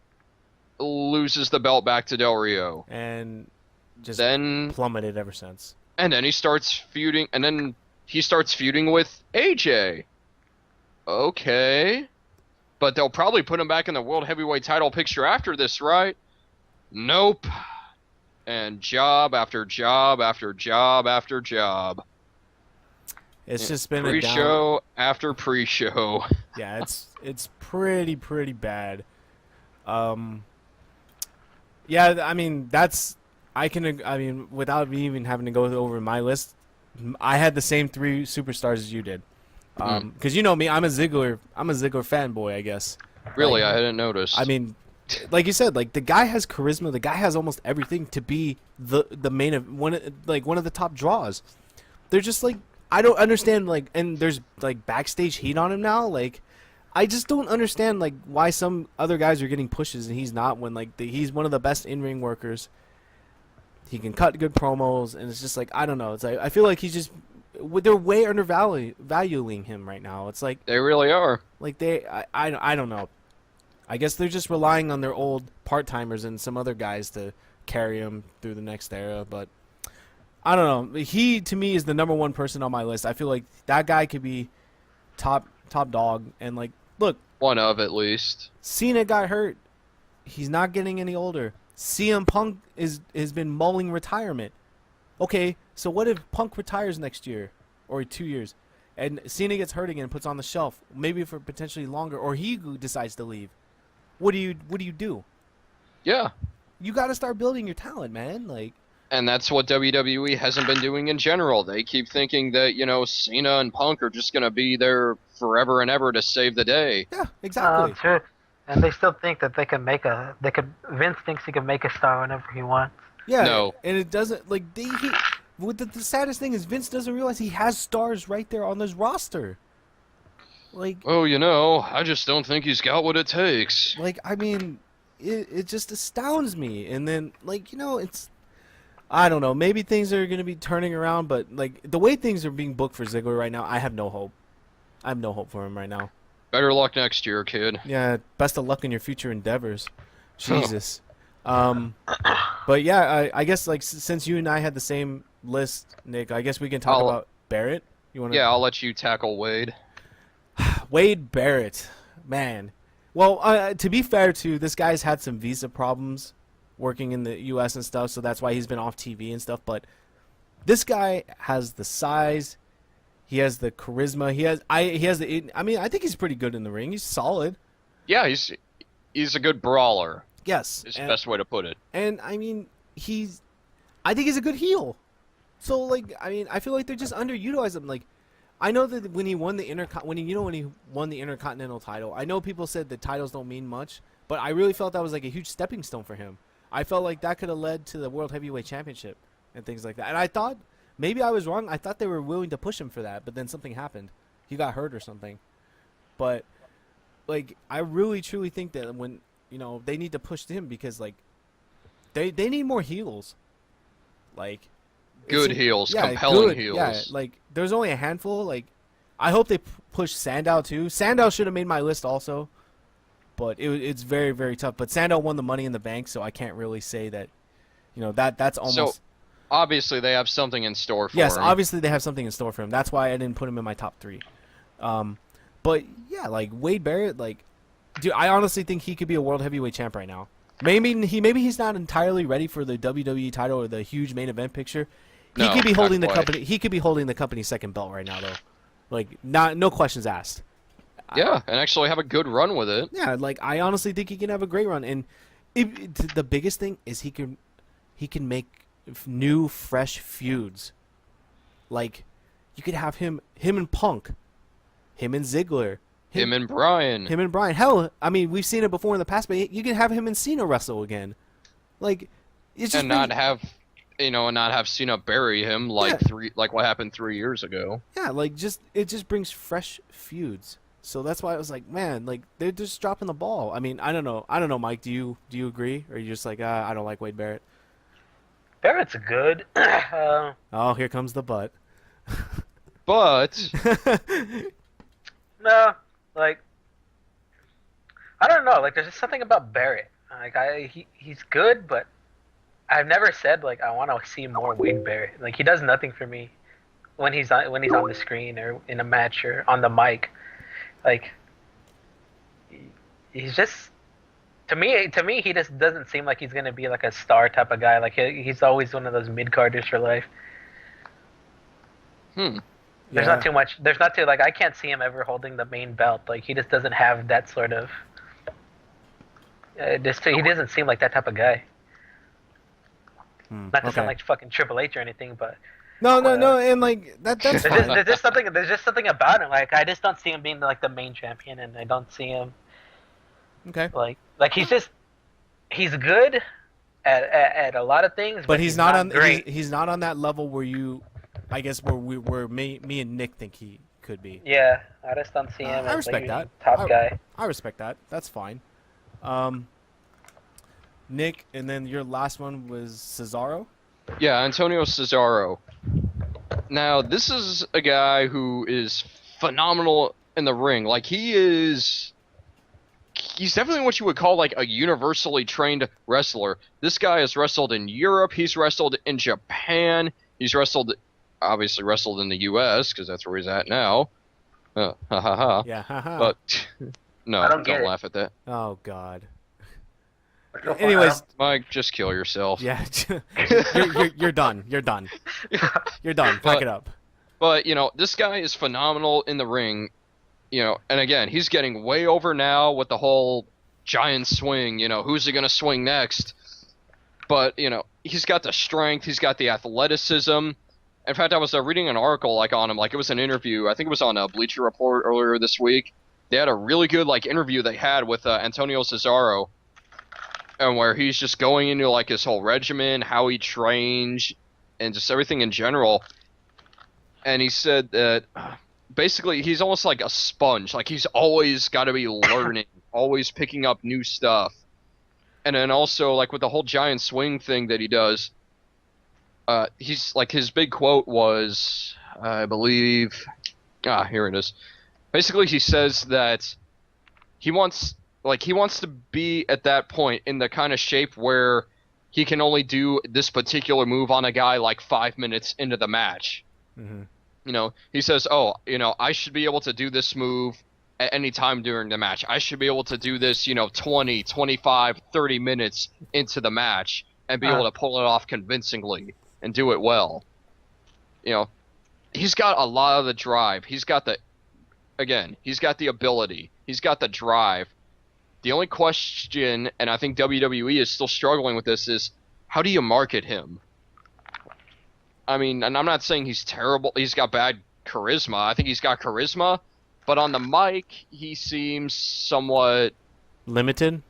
loses the belt back to Del Rio. And just then plummeted ever since. And then he starts feuding, and then he starts feuding with AJ. Okay. But they'll probably put him back in the World Heavyweight title picture after this, right? Nope. And job after job after job after job. It's just been a down. Pre-show after pre-show. Yeah, it's pretty bad. Yeah, I mean without me even having to go over my list, I had the same 3 superstars as you did. Because you know me, I'm a Ziggler fanboy, I guess. Really, Like, I hadn't noticed. I mean, like you said, like the guy has charisma. The guy has almost everything to be the main of one of the top draws. They're just like, I don't understand, like, and there's like backstage heat on him now. Like, I just don't understand like why some other guys are getting pushes and he's not, when like he's one of the best in-ring workers. He can cut good promos, and it's just like, I don't know. It's like, I feel like he's just, they're way undervaluing him right now. It's like they really are. Like I don't know. I guess they're just relying on their old part-timers and some other guys to carry him through the next era. But I don't know. He, to me, is the number 1 person on my list. I feel like that guy could be top dog. And like, look, One of, at least. Cena got hurt. He's not getting any older. CM Punk has been mulling retirement. Okay, so what if Punk retires next year or 2 years, and Cena gets hurt again and puts on the shelf, maybe for potentially longer, or he decides to leave? What do you do? Yeah. You got to start building your talent, man. Like, And that's what WWE hasn't been doing in general. They keep thinking that, Cena and Punk are just going to be there forever and ever to save the day. yeah, exactly. True. And they still think that Vince thinks he can make a star whenever he wants. Yeah, No. and it doesn't, like, the saddest thing is Vince doesn't realize he has stars right there on his roster. Like, Oh, I just don't think he's got what it takes. I mean, it just astounds me. And then, like, it's, I don't know, maybe things are going to be turning around, but, like, the way things are being booked for Ziggler right now, I have no hope. I have no hope for him right now. Better luck next year, kid. Yeah, best of luck in your future endeavors. Jesus. But yeah, I guess, like, since you and I had the same list, Nick, I guess we can talk about Barrett. You want to? Yeah, I'll let you tackle Wade. Wade Barrett, man. Well, to be fair, too, this guy's had some visa problems working in the U.S. and stuff, so that's why he's been off TV and stuff. But this guy has the size, he has the charisma, he has the. I mean, I think he's pretty good in the ring. He's solid. Yeah, he's a good brawler. Yes, Is the best way to put it. And I mean, I think he's a good heel. So, like, I mean, I feel like they're just underutilizing him. Like, I know that when he won the when he won the Intercontinental title, I know people said that titles don't mean much, but I really felt that was like a huge stepping stone for him. I felt like that could have led to the World Heavyweight Championship and things like that. And I thought, maybe I was wrong. I thought they were willing to push him for that, but then something happened. He got hurt or something. But, like, I really truly think that when, they need to push him, because, like, they need more heels. Like, Good heels, yeah, compelling good, heels. Yeah, like, there's only a handful. Like, I hope they push Sandow too. Sandow should have made my list also, but it's very, very tough. But Sandow won the Money in the Bank, so I can't really say that. That's almost. So obviously they have something in store for him. Yes, obviously they have something in store for him. That's why I didn't put him in my top 3. But yeah, like Wade Barrett, like, dude, I honestly think he could be a World Heavyweight Champ right now. Maybe he's not entirely ready for the WWE title or the huge main event picture. He No, could be not holding the quite. company. He could be holding the company's second belt right now, though. Like, no questions asked. Yeah, and actually have a good run with it. Yeah, like, I honestly think he can have a great run. And the biggest thing is he can make new, fresh feuds. Like, you could have him and Punk, him and Ziggler, Him and Brian. him and Brian. Hell, I mean, we've seen it before in the past, but you can have him and Cena wrestle again. Like, it's just And not have Cena bury him like Yeah. like what happened 3 years ago. yeah, like, it just brings fresh feuds. So that's why I was like, man, like, they're just dropping the ball. I mean, I don't know, Mike. Do you agree, or are you just like, I don't like Wade Barrett? Barrett's good. Oh, here comes the butt. But No, like, I don't know. Like, there's just something about Barrett. Like, he's good, but I've never said, like, I want to see more Wade Barrett. Like, he does nothing for me. when he's on the screen or in a match or on the mic, like he's just to me he just doesn't seem like he's gonna be like a star type of guy. Like he's always one of those mid carders for life. There's Yeah. not too much. There's not too like I can't see him ever holding the main belt. Like he just doesn't have that sort of. He doesn't seem like that type of guy. Not to Okay. sound like fucking Triple H or anything, but No, and like that's there's fine. there's just something about him. Like I just don't see him being like the main champion, and I don't see him Okay. like he's good at a lot of things, But he's not on great. he's not on that level where you, I guess where me and Nick think he could be. Yeah, I just don't see him I as respect like that. top guy. I respect that. That's fine. Nick, and then your last one was Cesaro. Yeah, Antonio Cesaro. Now, this is a guy who is phenomenal in the ring. Like, he's definitely what you would call, like, a universally trained wrestler. This guy has wrestled in Europe. He's wrestled in Japan. He's obviously wrestled in the U.S., because that's where he's at now. Ha ha ha. Yeah. Haha. But, no, I don't get don't it. laugh at that. Oh God. So far, Anyways, Mike, just kill yourself. yeah. you're done. You're done. You're done. Pack it up. But, this guy is phenomenal in the ring, and again, he's getting way over now with the whole giant swing, who's he going to swing next? But, he's got the strength, he's got the athleticism. In fact, I was reading an article, like, on him, like, it was an interview, I think it was on a Bleacher Report earlier this week. They had a really good, like, interview they had with Antonio Cesaro, and where he's just going into, like, his whole regimen, how he trains, and just everything in general. And he said that basically he's almost like a sponge. Like, he's always got to be learning, always picking up new stuff. And then also, like, with the whole giant swing thing that he does, he's like, his big quote was, I believe, here it is. Basically, he says that he wants to be at that point in the kind of shape where he can only do this particular move on a guy like 5 minutes into the match. Mm-hmm. He says, I should be able to do this move at any time during the match. I should be able to do this, 20, 25, 30 minutes into the match and be able to pull it off convincingly and do it well. He's got a lot of the drive. He's got the ability. He's got the drive. The only question, and I think WWE is still struggling with this, is how do you market him? I mean, and I'm not saying he's terrible. He's got bad charisma. I think he's got charisma, but on the mic, he seems somewhat Limited.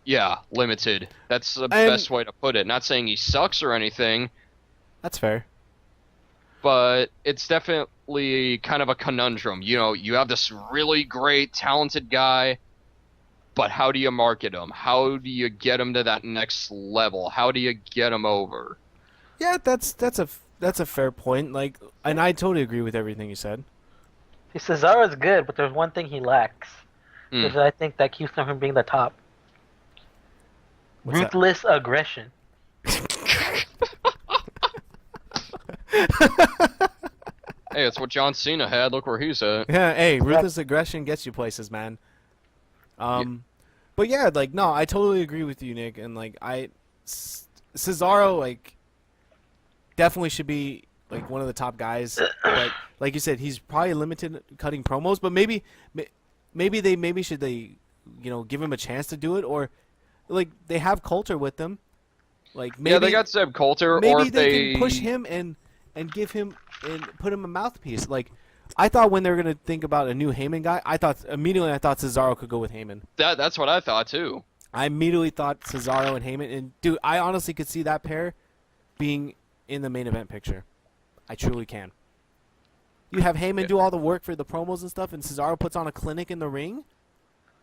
Yeah, limited. That's the best way to put it. Not saying he sucks or anything, That's fair. but it's definitely kind of a conundrum. You have this really great, talented guy, but how do you market him? How do you get him to that next level? How do you get him over? Yeah, that's a fair point. Like, and I totally agree with everything you said. See, Cesaro's good, but there's one thing he lacks, which I think that keeps him from being the top. What's that? Ruthless aggression. Hey, it's what John Cena had. Look where he's at. Yeah, hey, ruthless aggression gets you places, man. But yeah, like, no, I totally agree with you, Nick. And like, Cesaro, like, definitely should be like one of the top guys. But like you said, he's probably limited cutting promos. But maybe should they, give him a chance to do it, or like they have Coulter with them. Like, maybe, Yeah, they got Zeb Coulter, maybe or if they can push him and give him and put him a mouthpiece. Like, I thought when they were gonna think about a new Heyman guy, I thought Cesaro could go with Heyman. That's what I thought too. I immediately thought Cesaro and Heyman, and dude, I honestly could see that pair being in the main event picture. I truly can. You have Heyman do all the work for the promos and stuff, and Cesaro puts on a clinic in the ring.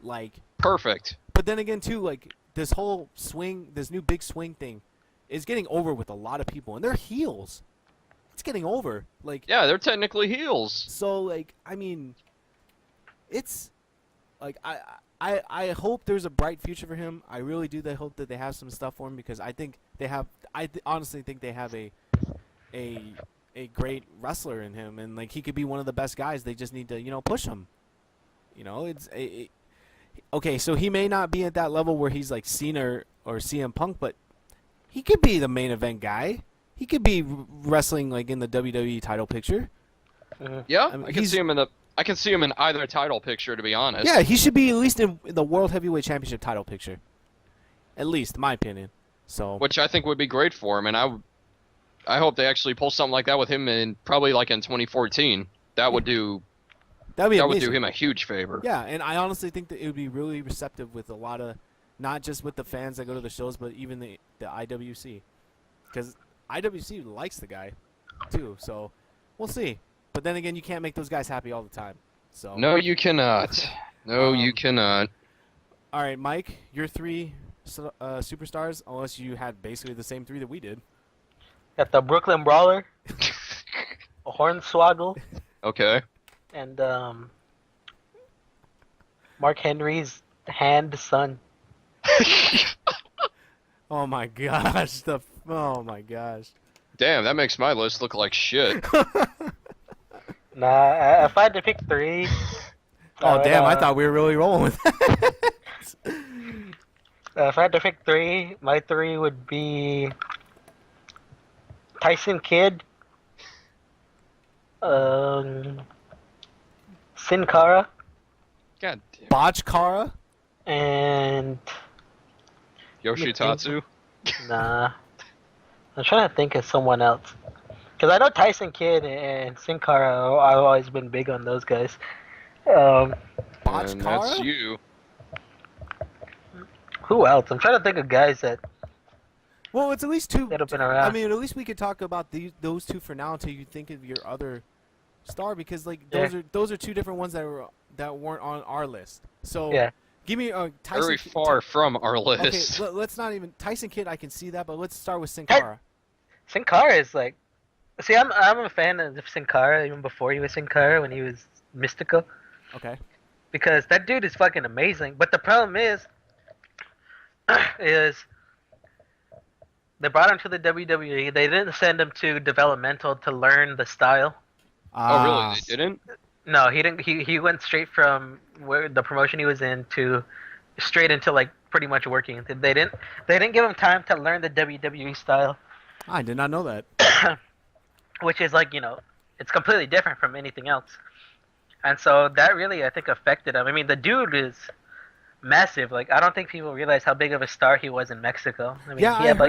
Like, Perfect. but then again, too, like, this whole swing, this new big swing thing, is getting over with a lot of people, and they're heels. It's getting over. Like, Yeah, they're technically heels. so, like, I mean, it's like I hope there's a bright future for him. I really do. I hope that they have some stuff for him, because I think they have. Honestly think they have a a great wrestler in him, and like he could be one of the best guys. They just need to push him. Okay, so he may not be at that level where he's like Cena or CM Punk, but he could be the main event guy. He could be wrestling like in the WWE title picture. Yeah, I mean, I can see him in the. I can see him in either title picture, to be honest. Yeah, he should be at least in the World Heavyweight Championship title picture. At least, in my opinion. So. Which I think would be great for him, and I hope they actually pull something like that with him in probably like in 2014. That would do. That'd be that amazing. would do him a huge favor. Yeah, and I honestly think that it would be really receptive with a lot of, not just with the fans that go to the shows, but even the IWC, because IWC likes the guy, too. So, we'll see. But then again, you can't make those guys happy all the time. So. No, you cannot. No, you cannot. All right, Mike, your 3 superstars, unless you had basically the same 3 that we did. Got the Brooklyn Brawler, a Hornswoggle, Okay. and Mark Henry's hand son. Oh my gosh! Oh my gosh! Damn, that makes my list look like shit. Nah, if I had to pick 3. Oh damn! I thought we were really rolling with that. If I had to pick 3, my 3 would be Tyson Kidd, Sin Cara, God damn. Botchkara? and Yoshitatsu. nah. I'm trying to think of someone else. Because I know Tyson Kidd and Sin Cara, I've always been big on those guys. And that's Botchkara? you. Who else? I'm trying to think of guys that Well, it's at least 2. have been around. I mean, at least we could talk about those 2 for now until you think of your other star, because like those are 2 different ones that weren't on our list. So Yeah. give me Tyson. Very far from our list. Okay, let's not even Tyson Kidd. I can see that, but let's start with Sin Cara. Sin Cara is like, see, I'm a fan of Sin Cara even before he was Sin Cara, when he was Mystical, Okay. because that dude is fucking amazing. But the problem is they brought him to the WWE. They didn't send him to developmental to learn the style. Oh, really? They didn't? No, he didn't. He went straight from where the promotion he was in to straight into like pretty much working. They didn't give him time to learn the WWE style, I did not know that. which is like, it's completely different from anything else. And so that really, I think, affected him. I mean, the dude is massive. Like, I don't think people realize how big of a star he was in Mexico. I mean, Yeah, he had,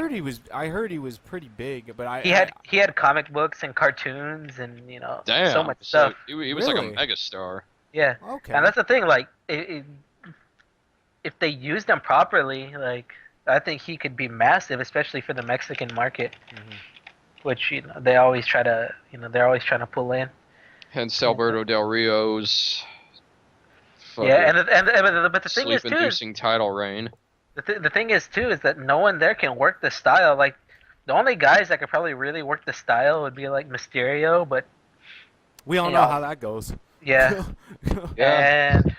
I heard he was pretty big, but he had comic books and cartoons and Damn. so much stuff. He was like a Really? megastar. Yeah, Okay. and that's the thing. Like, if they used him properly, like, I think he could be massive, especially for the Mexican market, which they always try to they're always trying to pull in. Hence Alberto Del Rio's. Yeah, but the thing is too, sleep-inducing title reign. the thing is too is that no one there can work the style. Like, the only guys that could probably really work the style would be like Mysterio, but we all know how that goes. yeah, Yeah. and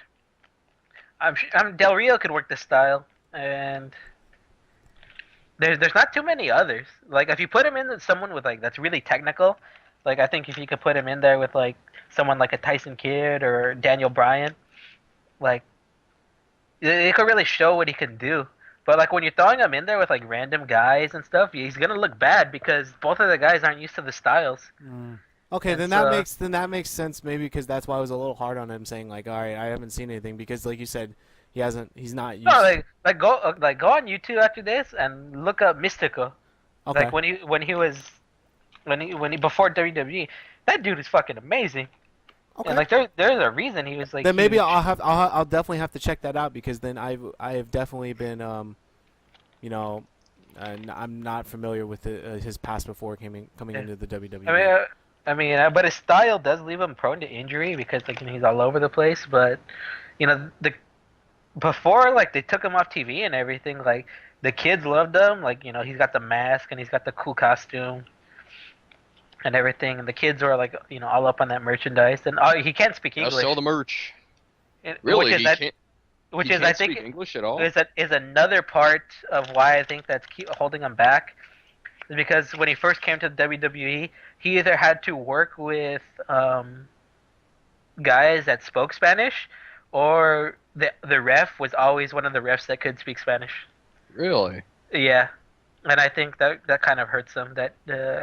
I'm Del Rio could work the style, and there's not too many others. Like, if you put him in with someone with like that's really technical, like I think if you could put him in there with like someone like a Tyson Kidd or Daniel Bryan, like it could really show what he can do. But like when you're throwing him in there with like random guys and stuff, he's gonna look bad because both of the guys aren't used to the styles. Okay, And then so- that makes sense, maybe, because that's why I was a little hard on him, saying like, all right, I haven't seen anything, because like you said, he's not used. No, like go on YouTube after this and look up Mystico. Okay. Like when he was before WWE, that dude is fucking amazing. Okay. And like there's a reason he was like. Then maybe huge. I'll definitely have to check that out, because then I have definitely been I'm not familiar with his past before coming into the WWE. But his style does leave him prone to injury because like he's all over the place. But before like they took him off TV and everything, like the kids loved him. Like he's got the mask and he's got the cool costume and everything, and the kids were like all up on that merchandise. And he can't speak I'll English. sell the merch. Which Really? is He that, can't, which he is can't I think speak English at all? is another part of why I think that's holding him back. because when he first came to the WWE, he either had to work with guys that spoke Spanish, or the ref was always one of the refs that could speak Spanish. Really? Yeah, and I think that kind of hurts him. That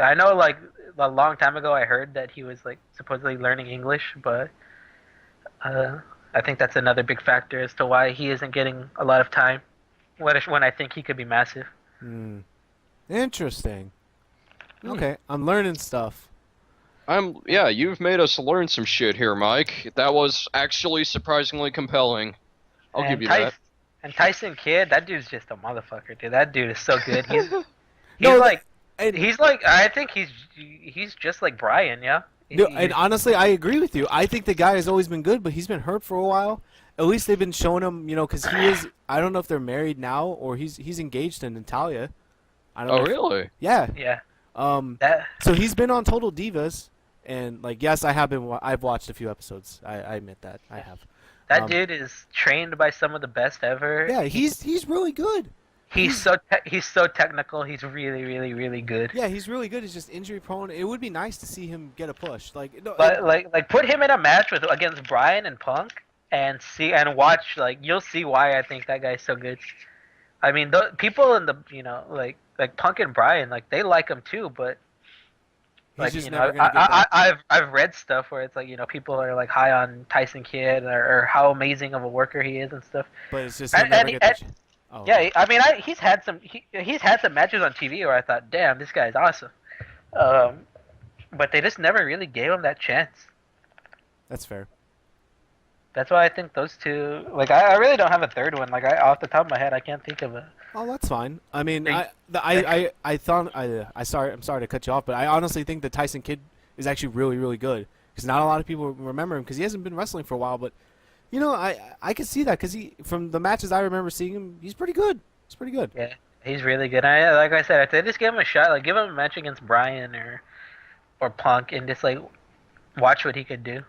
I know, like a long time ago, I heard that he was like supposedly learning English, but uh, I think that's another big factor as to why he isn't getting a lot of time. When I think he could be massive. Hmm. Interesting. Hmm. Okay, I'm learning stuff. Yeah, you've made us learn some shit here, Mike. That was actually surprisingly compelling. I'll give And you Tyson that. and Tyson Kidd, that dude's just a motherfucker, dude. That dude is so good. He's No, like and I think he's just like Brian, yeah. no, and honestly, I agree with you. I think the guy has always been good, but he's been hurt for a while. At least they've been showing him, because he is. I don't know if they're married now or he's engaged to Natalia. I don't Oh, know. really? Yeah. Yeah. Um. That So he's been on Total Divas, and like, yes, I have been. I've watched a few episodes. I admit that I have. that Um, dude is trained by some of the best ever. Yeah, he's really good. He's so technical. He's really really really good. Yeah, he's really good. He's just injury prone. It would be nice to see him get a push. Like, no, But like put him in a match with against Brian and Punk and see and watch, like you'll see why I think that guy's so good. I mean, the people in the like Punk and Brian, like they like him too, but he's like just never gonna get that. I've read stuff where it's like people are like high on Tyson Kidd or how amazing of a worker he is and stuff. But it's just he'll never get the. Oh, Yeah, I mean, he's had some matches on TV where I thought, damn, this guy's awesome. But they just never really gave him that chance. that's fair. That's why I think those two. Like, I really don't have a third one. Like, off the top of my head, I can't think of it. Oh, that's fine. I mean, They- I thought I'm sorry to cut you off, but I honestly think that Tyson Kidd is actually really really good because not a lot of people remember him because he hasn't been wrestling for a while. But I could see that because he from the matches I remember seeing him, he's pretty good. He's pretty good. Yeah, he's really good. Like I said, I just give him a shot. Like, give him a match against Brian or Punk, and just like watch what he could do.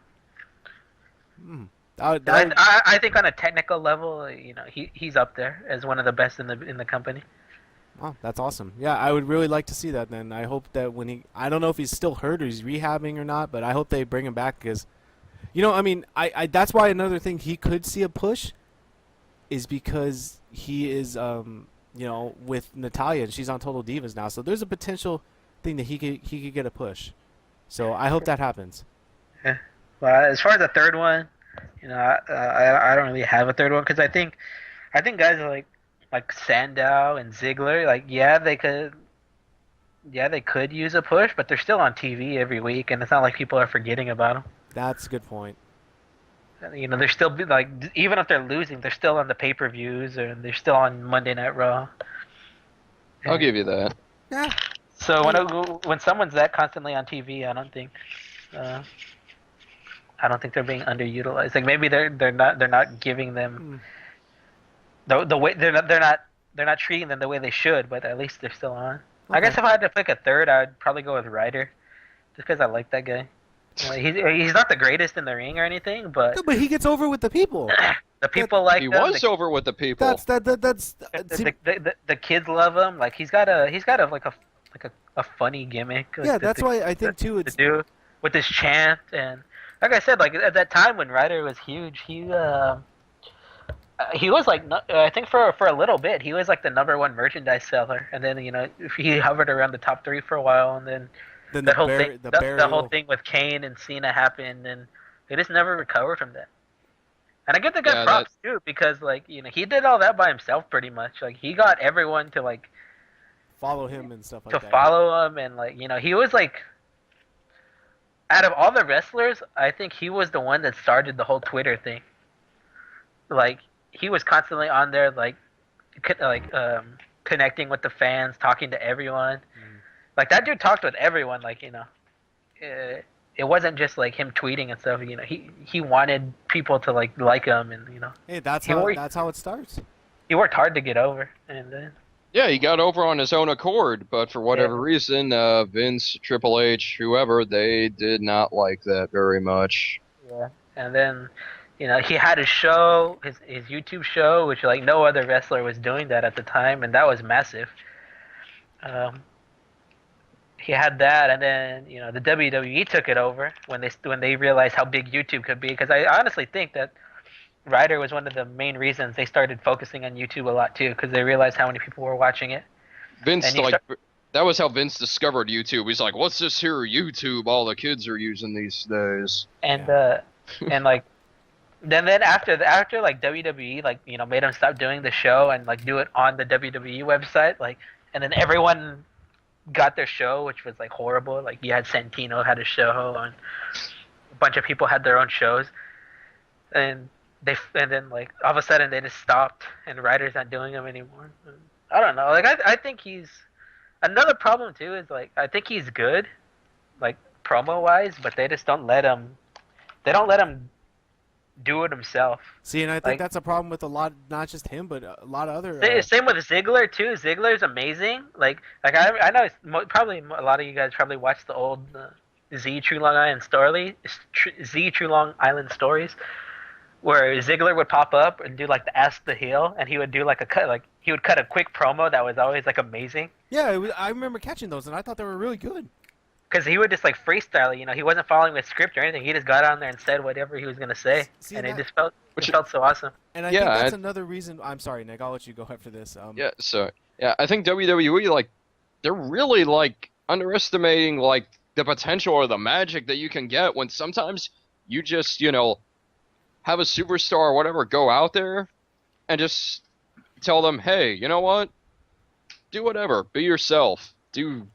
Mm. I think on a technical level, he's up there as one of the best in the company. Oh, that's awesome. Yeah, I would really like to see that then. I hope that I don't know if he's still hurt or he's rehabbing or not, but I hope they bring him back because, I mean, I that's why another thing he could see a push is because he is, with Natalia and she's on Total Divas now. So there's a potential thing that he could get a push. So I hope that happens. Yeah. Well, as far as the third one, I don't really have a third one because I think guys like Sandow and Ziggler, like they could use a push, but they're still on TV every week, and it's not like people are forgetting about them. That's a good point. They're still like, even if they're losing, they're still on the pay-per-views and they're still on Monday Night Raw. I'll give you that. Yeah. So when someone's that constantly on TV, I don't think they're being underutilized. Like maybe they're not giving them the way they're not treating them the way they should, but at least they're still on. I guess if I had to pick a third, I'd probably go with Ryder, just because I like that guy. He's not the greatest in the ring or anything, but No, but he gets over with the people. the people like He him. was over with the people. That's The kids love him. Like he's got a like a funny gimmick. Like, yeah. That's why I think too. to It's do with his chant, and like I said, like at that time when Ryder was huge, he was like I think for a little bit he was like the #1 merchandise seller, and then he hovered around the top 3 for a while, and then the whole thing the whole thing with Kane and Cena happened, and they just never recovered from that. And I give the guy Yeah, props too because like he did all that by himself pretty much. Like he got everyone to like follow him and stuff like to that. follow him, and like he was like, out of all the wrestlers, I think he was the one that started the whole Twitter thing. Like he was constantly on there, like connecting with the fans, talking to everyone. Like that dude talked with everyone. Like it wasn't just like him tweeting and stuff. He wanted people to like him, and Hey, that's how it starts. he worked hard to get over, and then. Yeah, he got over on his own accord, but for whatever reason, Vince, Triple H, whoever, they did not like that very much. Yeah, and then, he had his show, his YouTube show, which like no other wrestler was doing that at the time, and that was massive. he had that, and then the WWE took it over when they realized how big YouTube could be. Because I honestly think that Ryder was one of the main reasons they started focusing on YouTube a lot too, because they realized how many people were watching it. Vince And he like that was how Vince discovered YouTube. He's like, "What's this here YouTube all the kids are using these days?" and and like then after like WWE like made him stop doing the show and like do it on the WWE website, like, and then everyone got their show, which was like horrible. Like you had Santino had a show, and a bunch of people had their own shows, and then like all of a sudden they just stopped, and Ryder's not doing them anymore. I don't know. Like I think he's another problem too is like I think he's good, like promo wise, but they just don't let him. They don't let him do it himself. See, and I think Like, that's a problem with a lot, not just him, but a lot of other. same with Ziggler too. Ziggler's amazing. I know probably a lot of you guys probably watched the old True Long Island True Long Island Stories, where Ziggler would pop up and do like the Ask the Heel, and he would do like he would cut a quick promo that was always like amazing. Yeah, I remember catching those, and I thought they were really good. Because he would just like freestyle, he wasn't following the script or anything. He just got on there and said whatever he was gonna say, See, and that- it felt so awesome. And I Yeah, think that's another reason. I'm sorry, Nick. I'll let you go after this. Yeah, I think WWE like they're really like underestimating like the potential or the magic that you can get when sometimes you just have a superstar or whatever go out there and just tell them, hey, you know what? Do whatever, be yourself. Do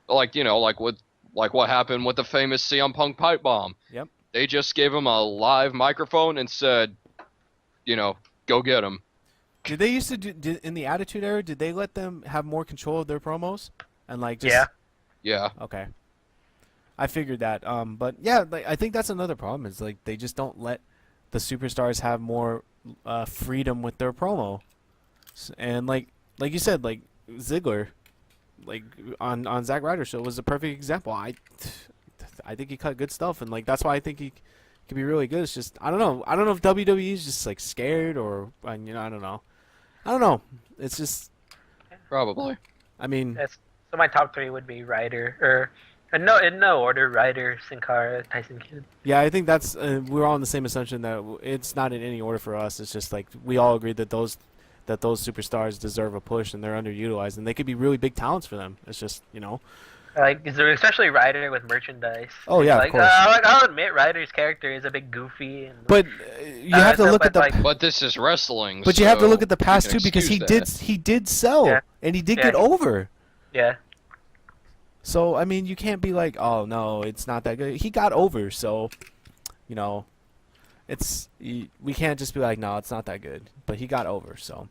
like what happened with the famous CM Punk pipe bomb. Yep. They just gave him a live microphone and said, go get him. Did they used to do in the Attitude Era? Did they let them have more control of their promos and like just? Yeah. Yeah. Okay. I figured that. But yeah, like, I think that's another problem. Is like they just don't let the superstars have more freedom with their promo, and like you said, like Ziggler, like on Zack Ryder's show was a perfect example. I think he cut good stuff, and like that's why I think he could be really good. It's just I don't know if WWE is just like scared or I don't know. It's just Probably. I mean So my top three would be Ryder, or in no order: Ryder, Sin Cara, Tyson Kidd. yeah, I think that's we're all in the same assumption that it's not in any order for us. It's just like we all agree that those superstars deserve a push and they're underutilized and they could be really big talents for them. It's just Like, especially Ryder with merchandise. Oh, yeah, of like, course. I'll admit Ryder's character is a bit goofy, and But you have to look at the. like, But this is wrestling. But you have to so look at the you past can too, because excuse that. he did sell Yeah. and he did Yeah, get he- over. yeah, So I mean, you can't be like, oh no, it's not that good. He got over, so we can't just be like, no, it's not that good. But he got over, so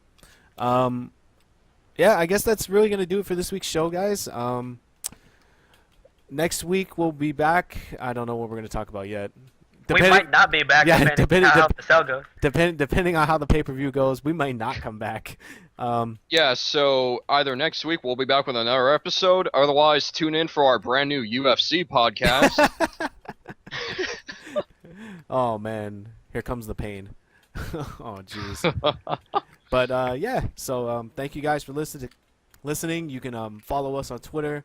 yeah, I guess that's really gonna do it for this week's show, guys. Next week we'll be back. I don't know what we're gonna talk about yet. we might not be back yeah, depending on how the sell goes. Depending on how the pay-per-view goes, we might not come back. Yeah, so either next week we'll be back with another episode. Otherwise, tune in for our brand new UFC podcast. Oh man, here comes the pain. Oh jeez. But yeah, so thank you guys for listening. You can follow us on Twitter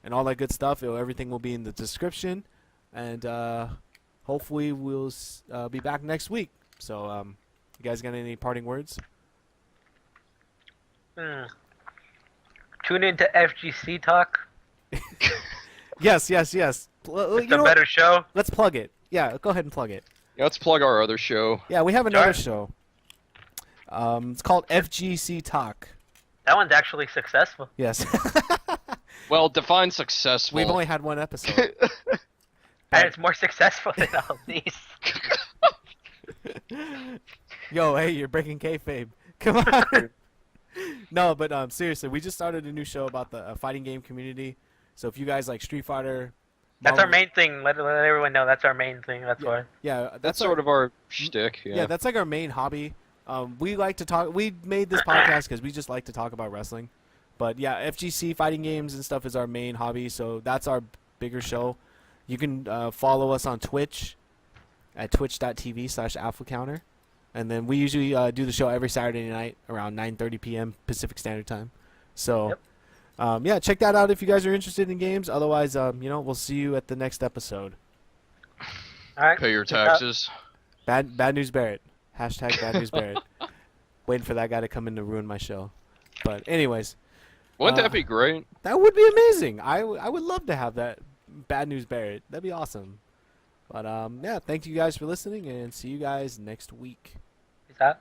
and all that good stuff. Everything will be in the description, and hopefully we'll be back next week. So you guys got any parting words? Tune in to FGC Talk. Yes. It's a better show. Let's plug it. Yeah, go ahead and plug it. Yeah, let's plug our other show. Yeah, we have another Sure. show. It's called FGC Talk. That one's actually successful. Yes. Well, define successful. We've only had one episode. And it's more successful than all these. Yo, hey, you're breaking kayfabe. Come on. No, but seriously, we just started a new show about the fighting game community. So if you guys like Street Fighter, That's our Marvel- main thing. Let everyone know that's our main thing. That's why. Yeah, That's sort of our shtick. yeah, that's like our main hobby. We like to talk. We made this podcast because we just like to talk about wrestling. But yeah, FGC fighting games and stuff is our main hobby. So that's our bigger show. You can follow us on Twitch at twitch.tv/AlphaCounter. And then we usually do the show every Saturday night around 9:30 p.m. Pacific Standard Time. So, Yep. Yeah, check that out if you guys are interested in games. Otherwise, we'll see you at the next episode. All right. Pay your taxes. Bad news Barrett. Hashtag bad news Barrett. Waiting for that guy to come in to ruin my show. But anyways, Wouldn't that be great? that would be amazing. I would love to have that bad news Barrett. That'd be awesome. But yeah, thank you guys for listening, and see you guys next week. Peace out.